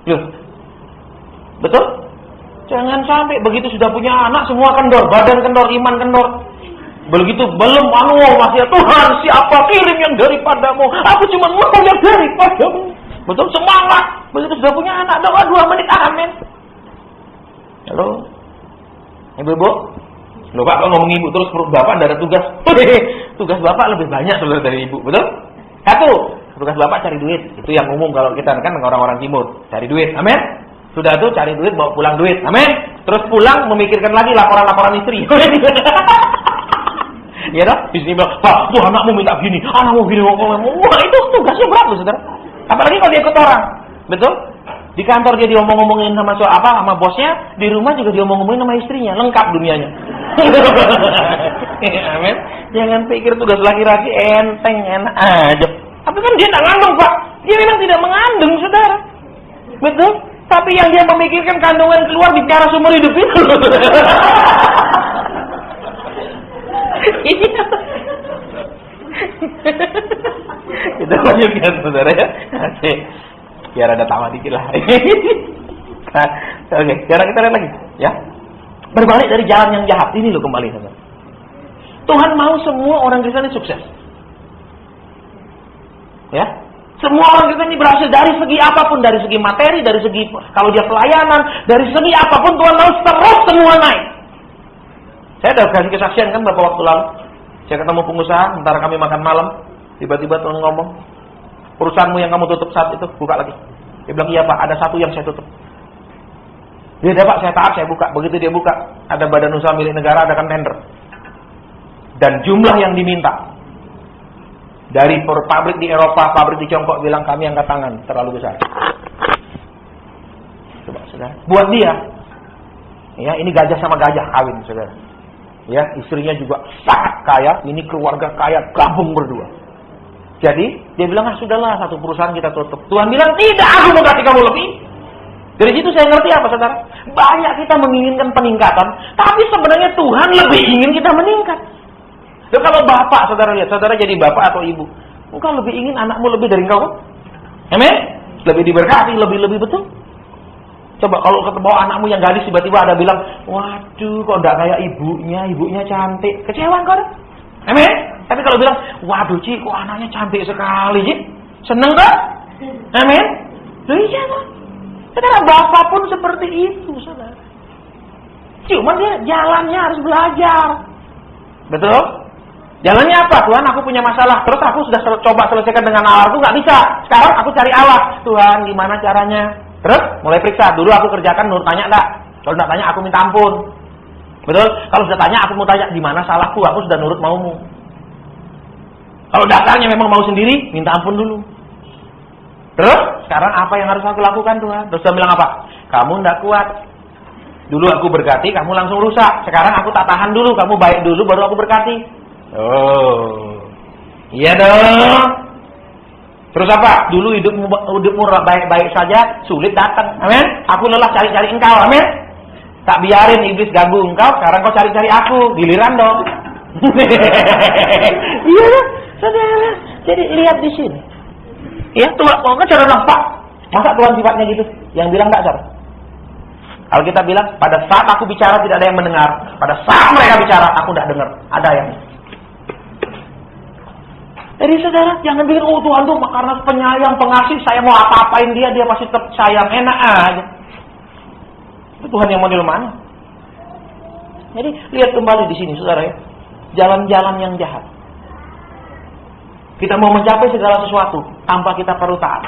Loh. Betul? Jangan sampai begitu sudah punya anak semua kendor, badan kendor, iman kendor. Begitu belum masih Tuhan, siapa kirim yang daripadamu? Aku cuma mau yang daripadamu. Betul, semangat. Begitu sudah punya anak, doa 2 menit, amin. Halo, ibu-ibu. Loh Pak, kalau ngomong ibu terus bapak ada tugas. Tugas bapak lebih banyak sebenarnya dari ibu, betul? 1, tugas bapak cari duit. Itu yang umum kalau kita kan orang-orang timur, cari duit, amin. Sudah tuh cari duit, bawa pulang duit, amin. Terus pulang memikirkan lagi laporan-laporan istri. Ya dong, istri bilang, Pak, tuh anakmu minta gini, anakmu gini, wah itu tugasnya berat loh, saudara. Apalagi kalau dia ikut orang, betul? Di kantor dia diomong-omongin sama sama bosnya, di rumah juga diomong-omongin sama istrinya, lengkap dunianya. Amin. Jangan pikir tugas laki-laki enteng, enak aja. Tapi kan dia tak ngandung, Pak. Dia memang tidak mengandung, saudara. Betul? Tapi yang dia memikirkan kandungan keluar bicara seumur hidup itu. Kita lanjutkan, saudara ya. Oke. Biar ada tawa dikit lah. Nah, oke, sekarang kita lihat lagi, ya. Berbalik dari jalan yang jahat ini loh kembali, saudara. Tuhan mau semua orang Kristen ini sukses. Ya. Semua orang Kristen ini berhasil dari segi apapun, dari segi materi, dari segi kalau dia pelayanan, dari segi apapun Tuhan mau terus semua naik. Saya udah kasih kesaksian kan beberapa waktu lalu. Saya ketemu pengusaha, sementara kami makan malam, tiba-tiba Tuhan ngomong, perusahaanmu yang kamu tutup saat itu, buka lagi. Dia bilang, iya Pak, ada satu yang saya tutup. Dia ada Pak, saya taat, saya buka. Begitu dia buka, ada badan usaha milik negara, ada kan tender. Dan jumlah yang diminta, dari pabrik di Eropa, pabrik di Tiongkok bilang kami angkat tangan, terlalu besar. Coba saudara, buat dia, ya ini gajah sama gajah kawin saudara. Ya istrinya juga sangat kaya, ini keluarga kaya gabung berdua. Jadi dia bilang sudahlah satu perusahaan kita tutup. Tuhan bilang tidak, aku mau kasih kamu lebih. Dari situ saya ngerti apa saudara? Banyak kita menginginkan peningkatan, tapi sebenarnya Tuhan lebih ingin kita meningkat. Dan kalau bapak, saudara lihat, saudara jadi bapak atau ibu, engkau lebih ingin anakmu lebih dari engkau kan? Amin? Lebih diberkati, lebih betul. Coba kalau ketemu anakmu yang gadis tiba-tiba ada bilang, waduh kok enggak kayak ibunya cantik. Kecewa engkau kan? Amin? Tapi kalau bilang, waduh Ci, kok anaknya cantik sekali Ci. Seneng kan? Amin? Loh iya kan? Saudara, bapak pun seperti itu, saudara. Cuma dia jalannya harus belajar. Betul? Jalannya apa? Tuhan, aku punya masalah. Terus aku sudah coba selesaikan dengan Allah. Aku nggak bisa. Sekarang aku cari Allah. Tuhan, gimana caranya? Terus mulai periksa. Dulu aku kerjakan, Nur tanya enggak? Kalau enggak tanya, aku minta ampun. Betul? Kalau sudah tanya, aku mau tanya di mana salahku. Aku sudah nurut maumu. Kalau dasarnya memang mau sendiri, minta ampun dulu. Terus sekarang apa yang harus aku lakukan Tuhan? Terus dia bilang apa? Kamu enggak kuat. Dulu aku berkati, kamu langsung rusak. Sekarang aku tak tahan dulu, kamu baik dulu, baru aku berkati. Oh, iya dong. Terus apa? Dulu hidupmu baik-baik saja, sulit datang. Amin. Aku lelah cari-cari engkau. Amin. Tak biarin iblis ganggu engkau. Sekarang kau cari-cari aku. Giliran dong. Iya, saudara. Jadi lihat di sini. Ya, Tuhan, kan cara nampak. Masa Tuhan sifatnya gitu? Yang bilang enggak, saudara? Kalau kita bilang, pada saat aku bicara tidak ada yang mendengar. Pada saat mereka bicara, aku tidak dengar. Ada yang. Jadi saudara, jangan pikir, oh Tuhan tuh karena penyayang, pengasih, saya mau apa-apain dia pasti tetap sayang, enak aja. Itu Tuhan yang model mana? Jadi lihat kembali di sini, saudara ya, jalan-jalan yang jahat. Kita mau mencapai segala sesuatu tanpa kita perlu taat.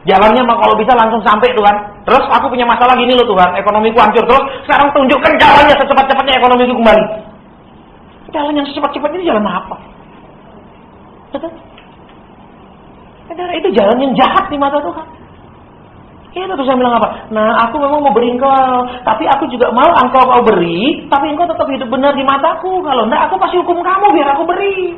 Jalannya mah kalau bisa langsung sampai Tuhan. Terus aku punya masalah gini loh Tuhan, ekonomiku hancur. Terus sekarang tunjukkan jalannya secepat-cepatnya ekonomiku kembali. Jalan yang secepat-cepatnya itu jalan apa? Betul? Saudara, itu jalan yang jahat di mata Tuhan. Ya, terus saya bilang apa? Nah, aku memang mau beri engkau, tapi aku juga mau engkau beri, tapi engkau tetap hidup benar di mataku. Kalau enggak, aku pasti hukum kamu biar aku beri.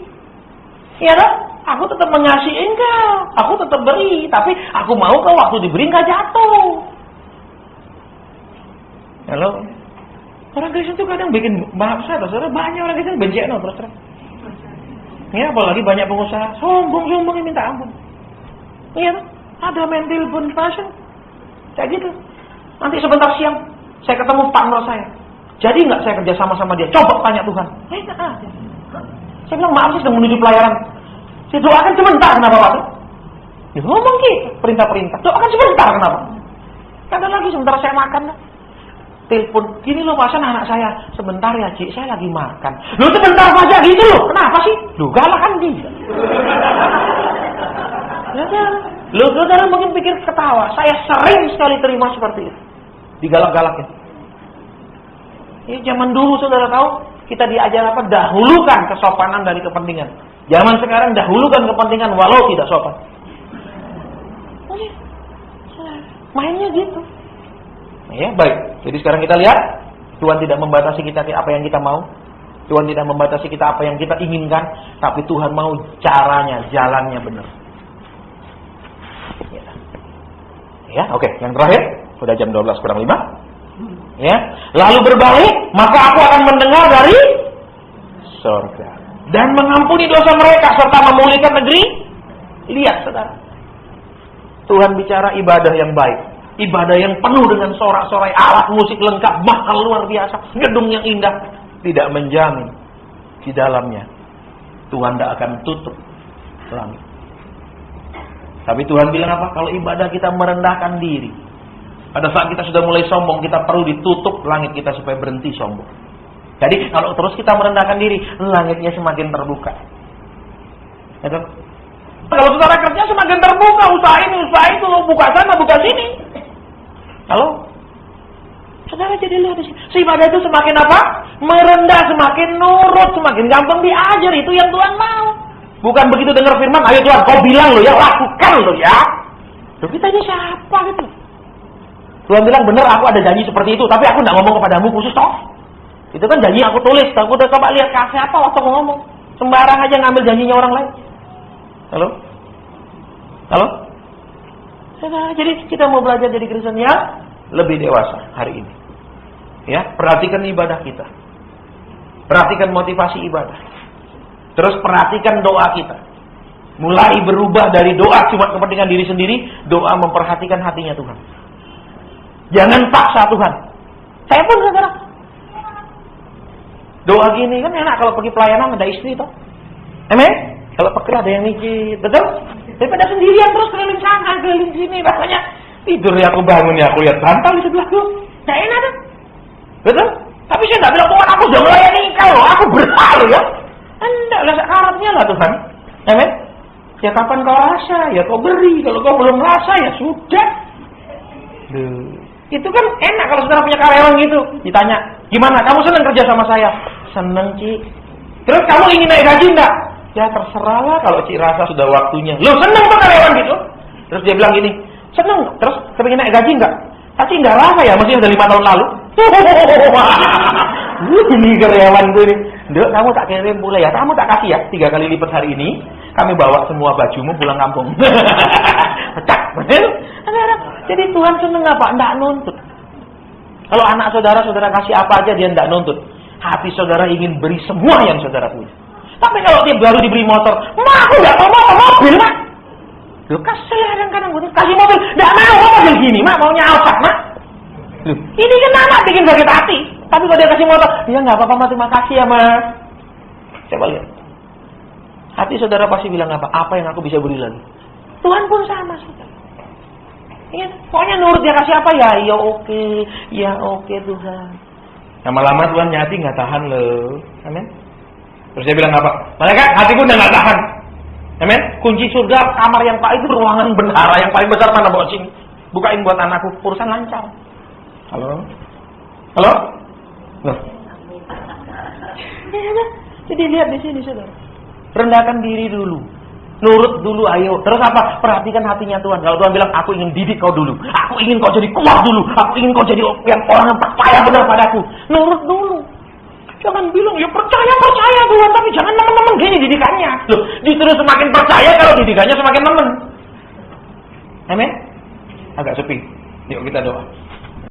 Ya kan? Aku tetap mengasihi engkau, aku tetap beri, tapi aku mau kau waktu diberi enggak jatuh. Halo? Orang Kristen itu kadang bikin bangsa, saudara, banyak orang Kristen benci terus terang. Ya, apalagi banyak pengusaha sombong-sombongnya minta ampun. Iya, ada main telepon pasien kayak gitu. Nanti sebentar siang saya ketemu partner saya. Jadi nggak saya kerja sama dia? Coba tanya Tuhan. Nggak ada. Saya bilang maaf, saya sedang menuju pelayaran. Saya doakan sebentar, kenapa Pak? Ya ngomong perintah-perintah. Doakan sebentar, kenapa? Kadang lagi sebentar saya makan. Telepon, gini loh pasien anak saya. Sebentar ya Cik, saya lagi makan. Loh sebentar aja gitu loh. Kenapa sih? Loh galak kan dia. Loh saudara mungkin pikir ketawa. Saya sering sekali terima seperti itu. Digalak-galakin. Ini zaman dulu saudara tahu, kita diajar apa? Dahulukan kesopanan dari kepentingan. Zaman sekarang dahulukan kepentingan walau tidak sopan. Mainnya gitu. Ya, baik. Jadi sekarang kita lihat, Tuhan tidak membatasi kita apa yang kita mau. Tuhan tidak membatasi kita apa yang kita inginkan, tapi Tuhan mau caranya, jalannya benar. Ya, oke. Yang terakhir, sudah jam 12 kurang 5. Ya, lalu berbalik, maka aku akan mendengar dari surga dan mengampuni dosa mereka serta memulihkan negeri. Lihat, saudara. Tuhan bicara ibadah yang baik, ibadah yang penuh dengan sorak-sorai, alat musik lengkap, mahal luar biasa, gedung yang indah, tidak menjamin di dalamnya Tuhan tidak akan tutup langit. Tapi Tuhan bilang apa? Kalau ibadah kita merendahkan diri, pada saat kita sudah mulai sombong, kita perlu ditutup langit kita supaya berhenti sombong. Jadi kalau terus kita merendahkan diri, langitnya semakin terbuka. Ya, kalau saudara kerja semakin terbuka, usaha itu, buka sana, buka sini. Halo? Saudara jadi lihat di sini. Ibadah itu semakin apa? Merendah, semakin nurut, semakin gampang diajar. Itu yang Tuhan mau. Bukan begitu dengar firman, ayo Tuhan, kau bilang lo ya, lakukan lo ya. Loh kita ini siapa gitu? Tuhan bilang, benar aku ada janji seperti itu, tapi aku tidak ngomong kepadamu khusus toh. Itu kan janji aku tulis, aku udah coba lihat kasih apa waktu aku ngomong. Sembarang aja ngambil janjinya orang lain. Halo? Halo? Jadi kita mau belajar jadi Kristen yang lebih dewasa hari ini. Ya, perhatikan ibadah kita. Perhatikan motivasi ibadah. Terus perhatikan doa kita. Mulai berubah dari doa cuma kepentingan diri sendiri, doa memperhatikan hatinya Tuhan. Jangan paksa Tuhan. Saya pun saudara. Doa gini kan enak kalau pergi pelayanan ada istri toh. Amin? Kalau pekerja ada yang mijit, betul? Daripada sendirian terus keliling sana, keliling sini, rasanya tidur ya aku bangun ya aku lihat bantal di sebelahku. Nggak enak kan? Betul? Tapi saya nggak bilang Tuhan aku sudah melayani engkau, aku berhal ya. Enggak, lah syaratnya lah Tuhan. Amin? Ya kapan kau rasa, ya kau beri. Kalau kau belum rasa ya sudah. Itu kan enak kalau saudara punya karyawan gitu. Ditanya, gimana? Kamu senang kerja sama saya? Senang Ci. Terus kamu ingin naik gaji enggak? Ya terserahlah kalau Ci rasa sudah waktunya. Loh senang tuh karyawan gitu. Terus dia bilang gini, senang. Terus kepingin naik gaji enggak? Tapi enggak rasa ya, mesti udah 5 tahun lalu. Ini karyawan gue nih. Dek, kamu tak kirim mulai ya. Kamu tak kasih ya 3 kali lipat hari ini. Kami bawa semua bajumu pulang kampung. Pecah, betul? Jadi Tuhan senang apa? Enggak nuntut. Kalau anak saudara kasih apa aja dia enggak nuntut. Hati saudara ingin beri semua yang saudara punya. Tapi kalau dia baru diberi motor, "Ma, aku enggak mau mobil, Mak." Loh, kasih kadang-kadang kasih mobil, enggak mau mobil gini, Mak, maunya Alphard, Mak. Loh, ini kan anak bikin sakit hati. Tapi kalau dia kasih motor, "Ya enggak apa-apa, Ma, terima kasih ya, Ma." Coba lihat. Hati saudara pasti bilang apa? Apa yang aku bisa beri lagi? Tuhan pun sama, saudara. Ya, pokoknya nurut dia kasih apa ya oke Tuhan. Lama-lama Tuhan nyati nggak tahan loh, amin. Terus dia bilang apa? Malaikat, hatiku udah nggak tahan, amin. Kunci surga kamar yang paling itu ruangan bendahara yang paling besar mana bawa sini, bukain buat anakku, urusan lancar. Halo. Loh. Jadi lihat di sini saudara, rendahkan diri dulu. Nurut dulu, ayo. Terus apa? Perhatikan hatinya Tuhan. Kalau Tuhan bilang, aku ingin didik kau dulu. Aku ingin kau jadi kuat dulu. Aku ingin kau jadi yang orang yang percaya benar padaku. Nurut dulu. Jangan bilang, ya percaya Tuhan. Tapi jangan nemen-nemen gini didikannya. Loh, justru semakin percaya kalau didikannya semakin nemen. Amin? Agak sepi. Yuk kita doa.